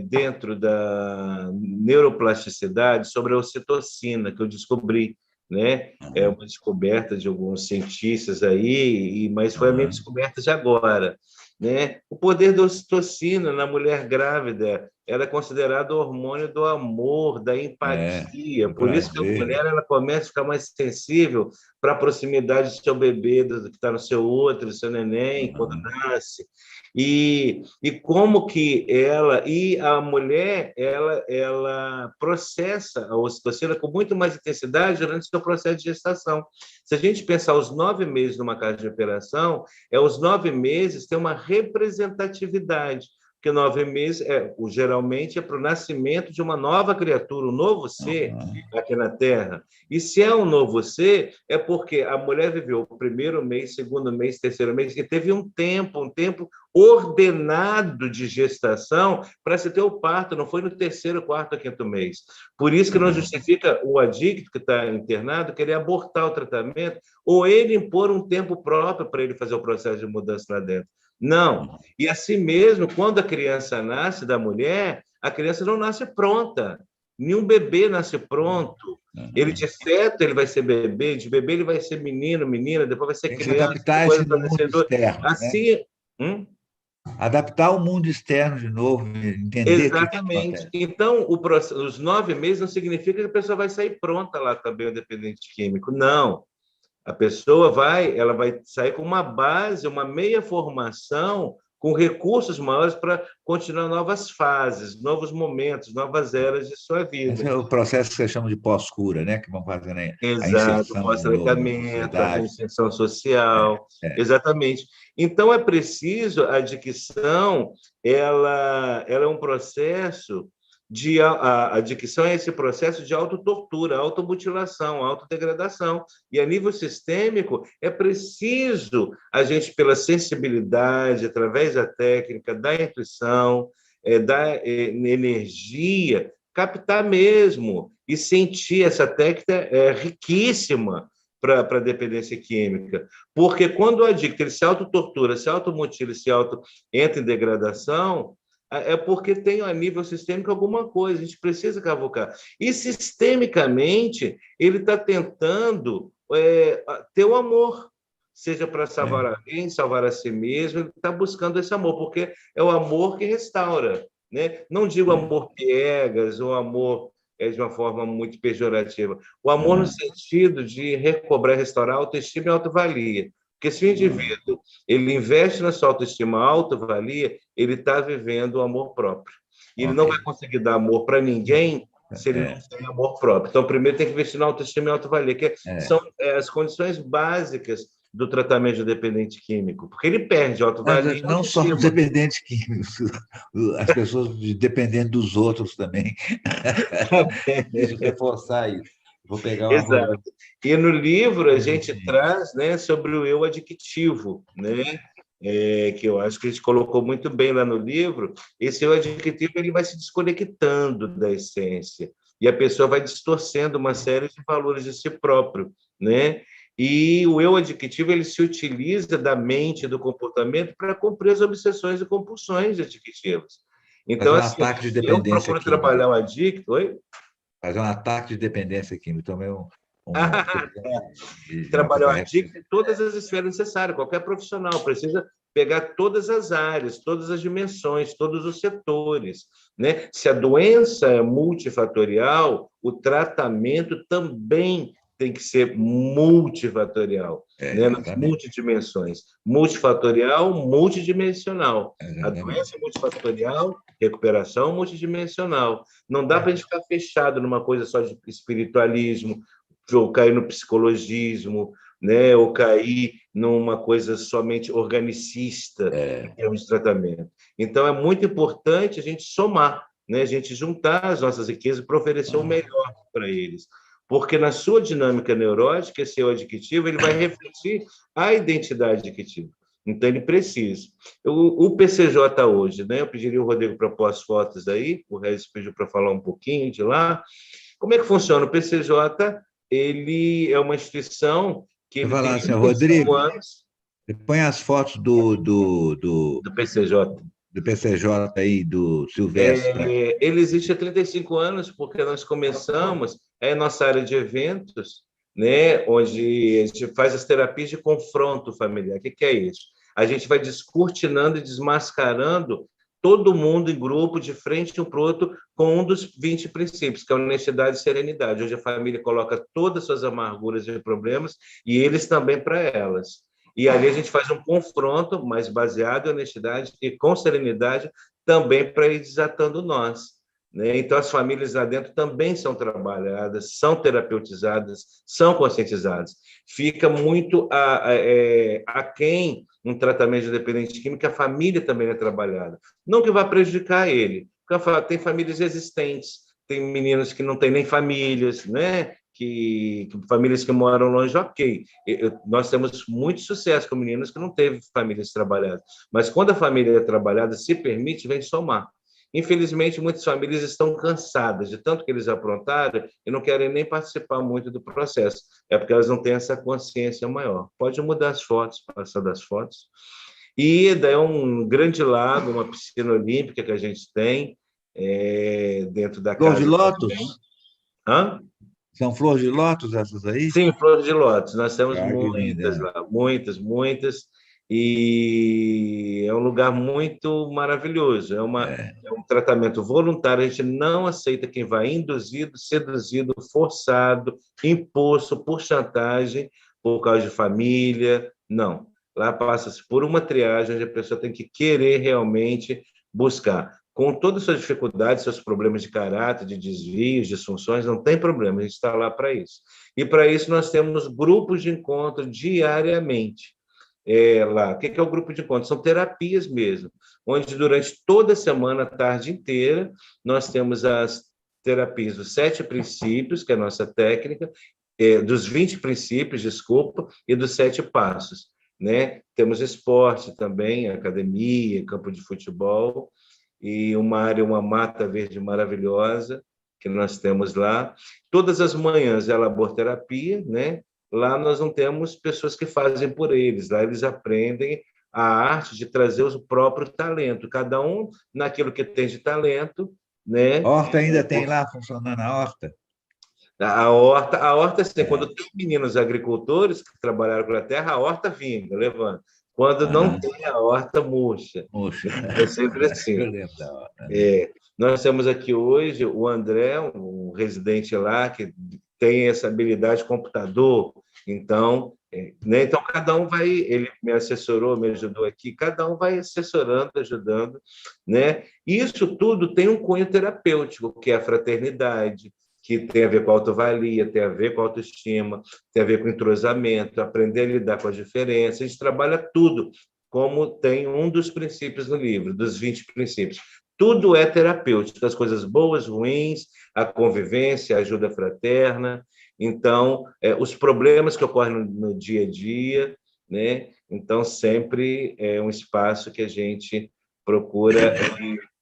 dentro da neuroplasticidade sobre a ocitocina, que eu descobri, né? É uma descoberta de alguns cientistas aí, mas foi a minha descoberta de agora, né? O poder da ocitocina na mulher grávida era considerado o hormônio do amor, da empatia. do Por isso que a prazer. mulher ela começa a ficar mais sensível para a proximidade do seu bebê, do que está no seu útero, do seu neném, quando nasce. E como que a mulher, ela processa a ocitocina com muito mais intensidade durante o seu processo de gestação. Se a gente pensar os 9 meses numa casa de operação, os 9 meses têm uma representatividade, porque 9 meses geralmente é para o nascimento de uma nova criatura, um novo ser aqui na Terra. E se é um novo ser, é porque a mulher viveu o primeiro mês, segundo mês, terceiro mês, e teve um tempo ordenado de gestação para se ter o parto, não foi no terceiro, quarto, quinto mês. Por isso que não justifica o adicto que está internado querer abortar o tratamento ou ele impor um tempo próprio para ele fazer o processo de mudança lá dentro. Não. E assim mesmo, quando a criança nasce da mulher, a criança não nasce pronta. Nenhum bebê nasce pronto. Ele de feto, ele vai ser bebê, de bebê ele vai ser menino, menina, depois vai ser Tem que se criança, adaptar a depois esse mundo adolescente. externo, né? Assim, Adaptar ao mundo externo de novo, entender o que exatamente. acontece. Então, os 9 meses não significa que a pessoa vai sair pronta lá também, o dependente químico. Não. A pessoa ela vai sair com uma base, uma meia formação, com recursos maiores para continuar novas fases, novos momentos, novas eras de sua vida. Esse é o processo que você chama de pós-cura, né? Que vão fazendo a Exato, inserção de novo na pós-tratamento, a sociedade. reinserção social, exatamente. Então, é preciso, a dicção, ela é um processo a dicção é esse processo de autotortura, automutilação, autodegradação. E, a nível sistêmico, é preciso a gente, pela sensibilidade, através da técnica, da intuição, da energia, captar mesmo e sentir. Essa técnica é riquíssima para a dependência química, porque quando o adicto ele se autotortura, se automutila, entra em degradação, é porque tem a nível sistêmico alguma coisa, a gente precisa cavocar. E sistemicamente ele está tentando ter o amor, seja para salvar alguém, salvar a si mesmo, ele está buscando esse amor, porque é o amor que restaura, né? Não digo amor piegas ou amor de uma forma muito pejorativa. O amor no sentido de recobrar, restaurar a autoestima e a autovalia. Porque se o indivíduo ele investe na sua autoestima, autovalia, ele está vivendo o amor próprio. E ele não vai conseguir dar amor para ninguém se ele não tem amor próprio. Então, primeiro tem que investir na autoestima e autovalia, que são as condições básicas do tratamento de dependente químico, porque ele perde autovalia. Não só os dependentes químicos, as pessoas dependendo dos outros também. Preciso reforçar isso. Vou pegar uma. Exato. E no livro a gente traz, né, sobre o eu adictivo, né? Que eu acho que a gente colocou muito bem lá no livro. Esse eu adictivo ele vai se desconectando da essência e a pessoa vai distorcendo uma série de valores de si próprio, né? E o eu adictivo ele se utiliza da mente e do comportamento para cumprir as obsessões e compulsões adictivas. Então, fazer um assim, ataque de eu dependência procuro química. trabalhar o adicto. Oi? Fazer um ataque de dependência química. Também trabalhar o adicto em todas as esferas necessárias. Qualquer profissional precisa pegar todas as áreas, todas as dimensões, todos os setores, né? Se a doença é multifatorial, o tratamento também tem que ser multifatorial, né? Nas multidimensões. Multifatorial, multidimensional. A doença é multifatorial, recuperação multidimensional. Não dá para a gente ficar fechado numa coisa só de espiritualismo, ou cair no psicologismo, né? Ou cair numa coisa somente organicista em termos de tratamento. Então, é muito importante a gente somar, né? A gente juntar as nossas riquezas para oferecer o melhor para eles. Porque na sua dinâmica neurótica, esse eu adictivo, ele vai refletir a identidade adictiva. Então, ele precisa. O PCJ hoje, né? Eu pediria o Rodrigo para pôr as fotos aí, o Regis pediu para falar um pouquinho de lá. Como é que funciona? O PCJ, ele é uma instituição que Eu ele falar tem assim, 35 Rodrigo, anos põe as fotos do PCJ. do PCJ aí, do Silvestre. Tá? Ele existe há 35 anos, porque nós começamos, nossa área de eventos, né, onde a gente faz as terapias de confronto familiar. O que é isso? A gente vai descortinando e desmascarando todo mundo em grupo, de frente um para o outro, com um dos 20 princípios, que é a honestidade e serenidade, onde a família coloca todas as suas amarguras e problemas, e eles também para elas. E ali a gente faz um confronto, mas baseado em honestidade e com serenidade, também para ir desatando nós. Né? Então, as famílias lá dentro também são trabalhadas, são terapeutizadas, são conscientizadas. Fica muito aquém um tratamento de dependente químico, a família também é trabalhada. Não que vá prejudicar ele, porque tem famílias existentes, tem meninos que não têm nem famílias, né? Famílias que moram longe, ok. Nós temos muito sucesso com meninos que não teve famílias trabalhadas, mas quando a família é trabalhada, se permite, vem somar. Infelizmente, muitas famílias estão cansadas de tanto que eles aprontaram e não querem nem participar muito do processo. É porque elas não têm essa consciência maior. Pode mudar as fotos, passar das fotos. E daí é um grande lago, uma piscina olímpica que a gente tem dentro da Flor de casa lótus? também. Hã? São flores de lótus essas aí? Sim, flores de lótus. Nós temos Ah, que muitas linda. lá, muitas, muitas. E é um lugar muito maravilhoso. É um tratamento voluntário. A gente não aceita quem vai induzido, seduzido, forçado, imposto por chantagem, por causa de família. Não. Lá passa-se por uma triagem onde a pessoa tem que querer realmente buscar. Com todas as suas dificuldades, seus problemas de caráter, de desvios, disfunções, não tem problema, a gente está lá para isso. E para isso nós temos grupos de encontro diariamente. Lá. O que é o grupo de encontro? São terapias mesmo, onde durante toda a semana, a tarde inteira, nós temos as terapias dos 7 princípios, que é a nossa técnica, dos 20 princípios, desculpa, e dos 7 passos. Né? Temos esporte também, academia, campo de futebol, e uma mata verde maravilhosa que nós temos lá. Todas as manhãs é laborterapia, né? Lá nós não temos pessoas que fazem por eles, lá eles aprendem a arte de trazer o próprio talento, cada um naquilo que tem de talento, né? Horta ainda tem lá funcionando a horta? A horta assim, quando tem meninos agricultores que trabalharam com a terra, a horta vinga, levanta. Quando não tem, a horta murcha. Puxa, É sempre assim. eu lembro da horta. Né? Nós temos aqui hoje o André, um residente lá, que tem essa habilidade de computador. Então, né? Então, cada um vai... Ele me assessorou, me ajudou aqui. Cada um vai assessorando, ajudando. Né? E isso tudo tem um cunho terapêutico, que é a fraternidade, que tem a ver com a autovalia, tem a ver com a autoestima, tem a ver com entrosamento, aprender a lidar com as diferenças. A gente trabalha tudo, como tem um dos princípios no livro, dos 20 princípios. Tudo é terapêutico, as coisas boas, ruins, a convivência, a ajuda fraterna. Então, os problemas que ocorrem no dia a dia, né? Então, sempre é um espaço que a gente procura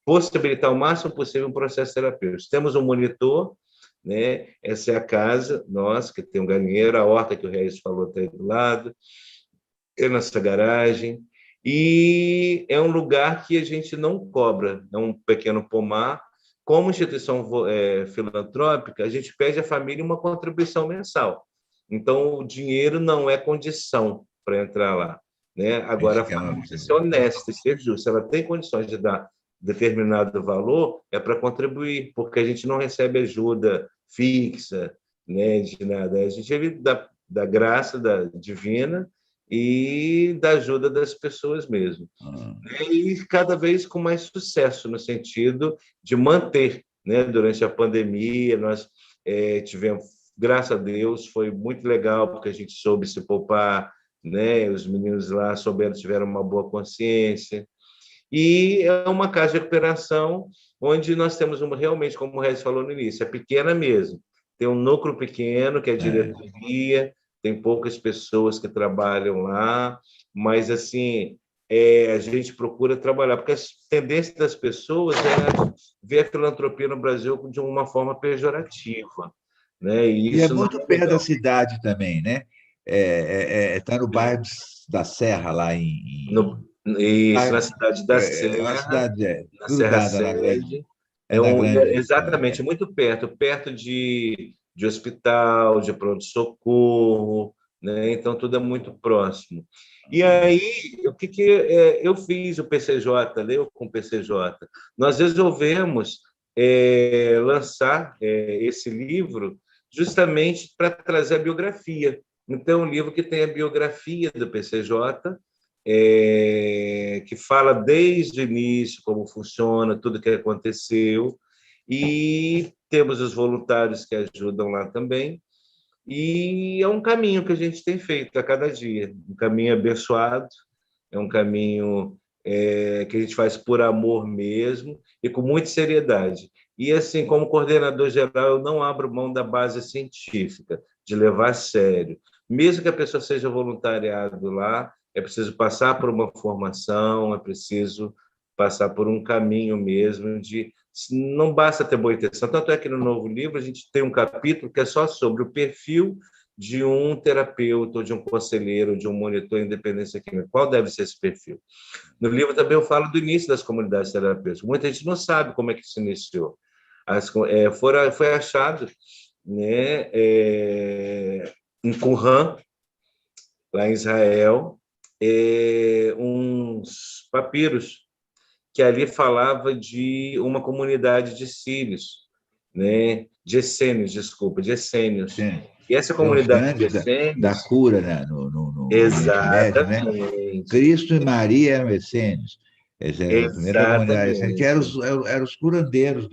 possibilitar o máximo possível um processo terapêutico. Temos um monitor, né? Essa é a casa nossa, que tem um galinheiro, a horta que o Reis falou está aí do lado, é nossa garagem, e é um lugar que a gente não cobra, é um pequeno pomar. Como instituição filantrópica, a gente pede à família uma contribuição mensal. Então, o dinheiro não é condição para entrar lá. Né? Agora, a família precisa ser honesta e ser justa. Se ela tem condições de dar determinado valor, é para contribuir, porque a gente não recebe ajuda fixa, né, de nada. A gente vive da graça divina e da ajuda das pessoas mesmo. E cada vez com mais sucesso, no sentido de manter. Né? Durante a pandemia, nós tivemos, graças a Deus, foi muito legal, porque a gente soube se poupar, né? Os meninos lá tiveram uma boa consciência. E é uma casa de recuperação onde nós temos realmente, como o Regis falou no início, é pequena mesmo. Tem um núcleo pequeno, que é a diretoria, tem poucas pessoas que trabalham lá, mas assim a gente procura trabalhar, porque a tendência das pessoas é ver a filantropia no Brasil de uma forma pejorativa, né? E E é isso não muito é perto da legal. cidade também, né? Está no bairro da Serra, lá No, isso, na bairro- cidade da é uma Serra, cidade na Serra grudada na grande, Sede, exatamente, é, muito perto, perto de hospital, de pronto-socorro, né? Então tudo é muito próximo. E aí, eu fiz o PCJ, né? Eu com o PCJ. Nós resolvemos lançar esse livro justamente para trazer a biografia. Então, um livro que tem a biografia do PCJ, que fala desde o início como funciona, tudo que aconteceu, e temos os voluntários que ajudam lá também, e é um caminho que a gente tem feito a cada dia, um caminho abençoado, é um caminho que a gente faz por amor mesmo e com muita seriedade. E, assim, como coordenador geral, eu não abro mão da base científica, de levar a sério. Mesmo que a pessoa seja voluntariado lá, é preciso passar por uma formação, é preciso passar por um caminho mesmo de... Não basta ter boa intenção. Tanto é que no novo livro a gente tem um capítulo que é só sobre o perfil de um terapeuta, ou de um conselheiro, ou de um monitor em independência química. Qual deve ser esse perfil? No livro também eu falo do início das comunidades terapêuticas. Muita gente não sabe como é que isso iniciou. Foi achado, né, em Qumran, lá em Israel, uns papiros que ali falava de uma comunidade de sírios, né, de essênios, desculpa, de essênios. sim. E essa São os comunidade de grandes da essênios, cura, né? No Oriente Médio, né? exatamente, Cristo e Maria eram essênios. Essa era a primeira comunidade essênica, que exatamente. eram os curandeiros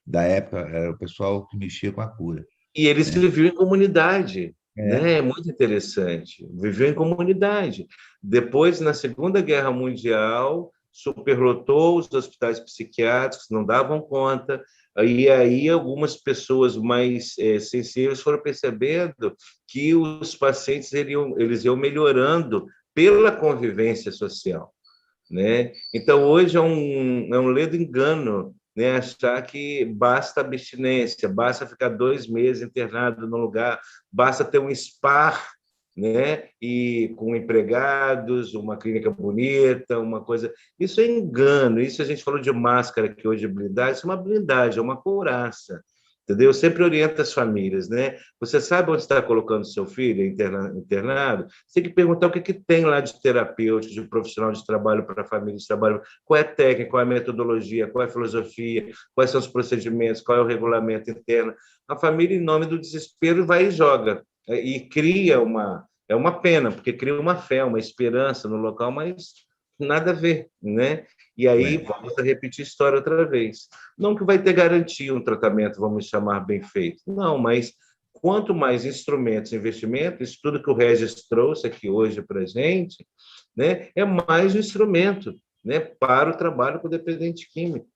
da época, era o pessoal que mexia com a cura. E eles Né? viviam em comunidade, É, né? É muito interessante. Viviam em comunidade. Depois, na Segunda Guerra Mundial, superlotou os hospitais psiquiátricos, não davam conta. E aí algumas pessoas mais sensíveis foram percebendo que os pacientes eles iam melhorando pela convivência social, né? Então, hoje é um ledo engano, né? Achar que basta abstinência, basta ficar 2 meses internado no lugar, basta ter um spa, né? E com empregados, uma clínica bonita, uma coisa. Isso é engano. Isso a gente falou de máscara que hoje é blindagem, isso é uma blindagem, é uma couraça. Entendeu? Eu sempre oriento as famílias, né? Você sabe onde está colocando seu filho internado? Você tem que perguntar o que tem lá de terapêutico, de profissional de trabalho para a família de trabalho, qual é a técnica, qual é a metodologia, qual é a filosofia, quais são os procedimentos, qual é o regulamento interno. A família, em nome do desespero, vai e joga. E cria é uma pena, porque cria uma fé, uma esperança no local, mas nada a ver, né? E aí é. vamos a repetir a história outra vez. Não que vai ter garantia um tratamento, vamos chamar bem feito. Não, mas quanto mais instrumentos, investimentos, isso tudo que o Regis trouxe aqui hoje para a gente, né, é mais um instrumento, né, para o trabalho com o dependente químico.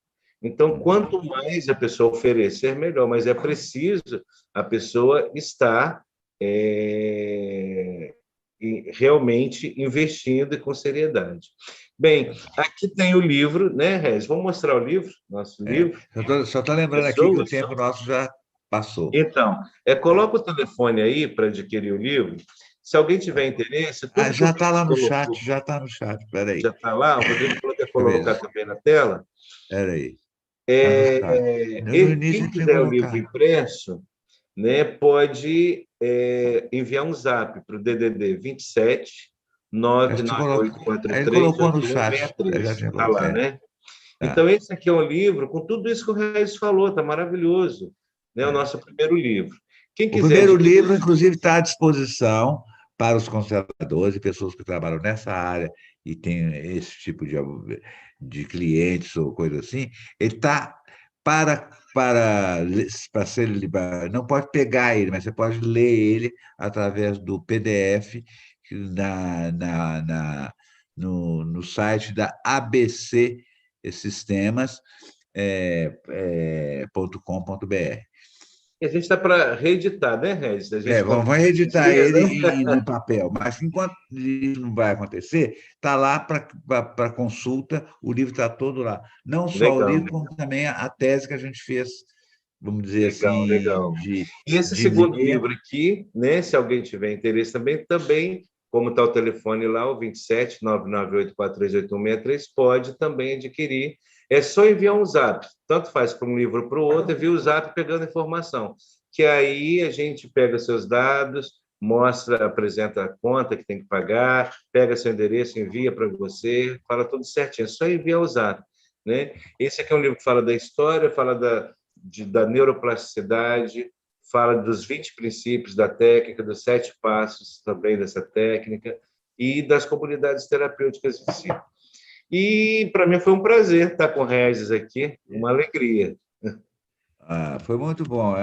Então, quanto mais a pessoa oferecer, melhor, mas é preciso a pessoa estar é, realmente investindo e com seriedade. Bem, aqui tem o livro, né, Regis? Vamos mostrar o livro, nosso livro, Só estou lembrando aqui que o Pessoas. tempo nosso já passou. Então, coloca o telefone aí para adquirir o livro. Se alguém tiver interesse, Ah, tudo que o já está Rodrigo lá no chat, colocou já está no chat. Espera aí. já está lá. O Rodrigo falou que ia Deixa eu ver. colocar também na tela. Espera aí. Está no chat. No início Quem ele tinha quiser o livro colocado. impresso, né, pode enviar um zap para o DDD 27 Acho que colocou. Ele 99843 colocou no chat. Eu 8163. já tinha Está lá, colocado. né? Tá. Então, esse aqui é um livro com tudo isso que o Reis falou, está maravilhoso. Né? O É. nosso primeiro livro. Quem O quiser primeiro adquirir, livro, inclusive, está à disposição para os conservadores e pessoas que trabalham nessa área e têm esse tipo de clientes ou coisa assim. Ele está para ser não pode pegar ele, mas você pode ler ele através do PDF no site da ABC Sistemas, .com.br. E a gente está para reeditar, né, Regis? A gente Vamos reeditar ele né? no papel, mas enquanto isso não vai acontecer, está lá para consulta, o livro está todo lá. Não só o Legal, livro, como também a tese que a gente fez, vamos dizer legal, assim, legal. E esse de segundo ler. livro aqui, né, se alguém tiver interesse também, como está o telefone lá, o 27 998438163, pode também adquirir. É só enviar um zap, tanto faz para um livro para o outro, envia o zap pegando informação, que aí a gente pega seus dados, mostra, apresenta a conta que tem que pagar, pega seu endereço, envia para você, fala tudo certinho, é só enviar o zap, né? Esse aqui é um livro que fala da história, fala da neuroplasticidade, fala dos 20 princípios da técnica, dos 7 passos também dessa técnica e das comunidades terapêuticas em si. E para mim foi um prazer estar com o Regis aqui, uma alegria. Foi muito bom.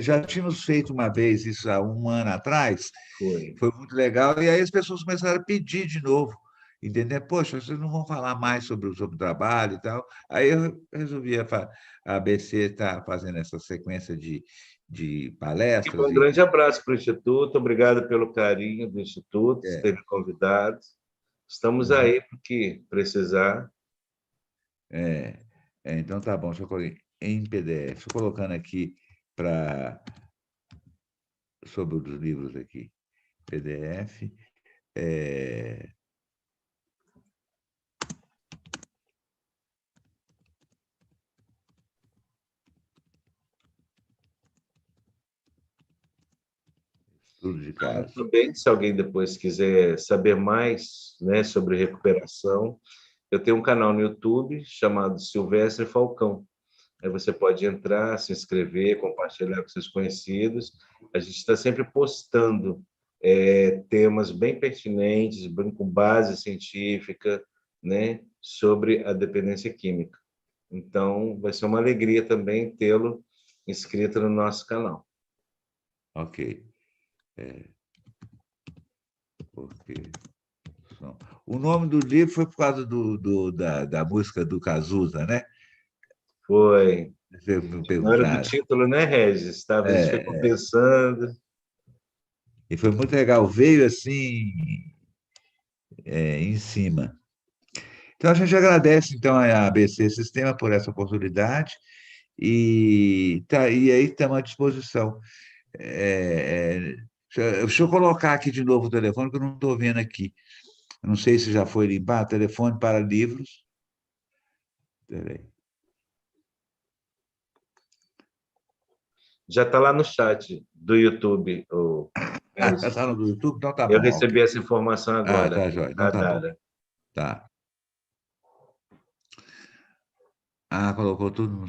Já tínhamos feito uma vez isso há um ano atrás, Foi. foi muito legal, e aí as pessoas começaram a pedir de novo, entender? Poxa, vocês não vão falar mais sobre o trabalho e tal. Aí eu resolvi, a ABC está fazendo essa sequência de E palestras. um grande abraço para o Instituto, obrigado pelo carinho do Instituto, por ter me convidado. Estamos aí para o que precisar. Então tá bom, deixa eu colocar em PDF. Estou colocando aqui sobre os livros aqui. PDF. Estudo de caso. Também, se alguém depois quiser saber mais, né, sobre recuperação, eu tenho um canal no YouTube chamado Silvestre Falcão. Aí você pode entrar, se inscrever, compartilhar com seus conhecidos. A gente está sempre postando temas bem pertinentes, bem com base científica, né, sobre a dependência química. Então, vai ser uma alegria também tê-lo inscrito no nosso canal. Ok. O nome do livro foi por causa da música do Cazuza, né? Foi. Você me Na hora do perguntaram. título, né, Regis? A gente ficou pensando. E foi muito legal. Veio assim, em cima. Então, a gente agradece então a ABC Sistema por essa oportunidade e aí estamos à disposição. Deixa eu colocar aqui de novo o telefone, que eu não estou vendo aqui. Não sei se já foi limpar. Telefone para livros. Peraí. Já está lá no chat do YouTube. Já está no YouTube? Então tá Eu bom. recebi essa informação agora. Tá jóia. Então tá bom. Tá. Colocou tudo no...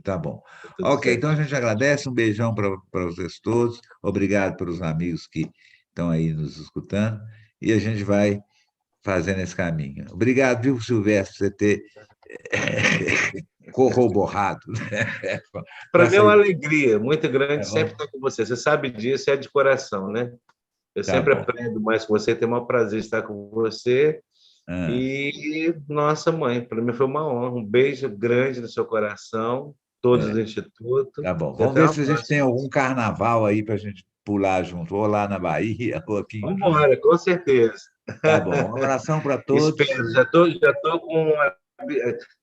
Tá bom. Ok, então a gente agradece. Um beijão para vocês todos. Obrigado pelos amigos que estão aí nos escutando. E a gente vai fazendo esse caminho. Obrigado, viu, Silvestre, por você ter corroborado. Para mim é uma alegria muito grande sempre estar com você. Você sabe disso, é de coração, né? Eu Tá sempre bom. aprendo mais com você, tenho o maior prazer de estar com você. E, nossa mãe, para mim foi uma honra. Um beijo grande no seu coração, todos do Instituto. Tá bom. Vamos ver se a gente tem algum carnaval aí para a gente pular junto, ou lá na Bahia, ou aqui. Vamos embora, com certeza. Tá bom. Um abração para todos. Espero. Já estou com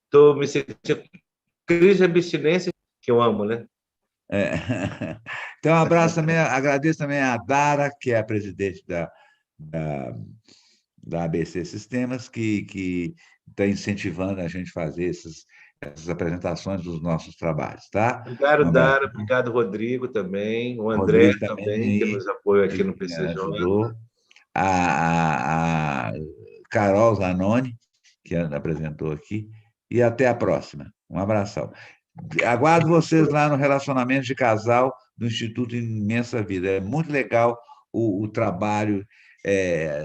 estou me sentindo crise de abstinência, que eu amo, né? Então, um abraço também, agradeço também a Dara, que é a presidente da ABC Sistemas, que está incentivando a gente a fazer essas apresentações dos nossos trabalhos, tá? Obrigado, Dara. Obrigado, Rodrigo, também. O André Rodrigo também, que nos apoia aqui no PCJ. Ajudou. A Carol Zanoni, que apresentou aqui. E até a próxima. Um abração. Aguardo vocês lá no Relacionamento de Casal do Instituto Imensa Vida. É muito legal o trabalho,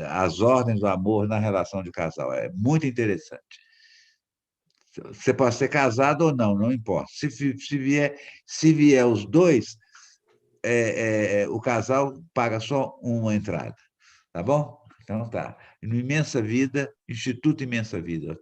as ordens do amor na relação de casal. É muito interessante. Você pode ser casado ou não, não importa. Se vier os dois, o casal paga só uma entrada. Tá bom? Então tá. No Imensa Vida, Instituto Imensa Vida.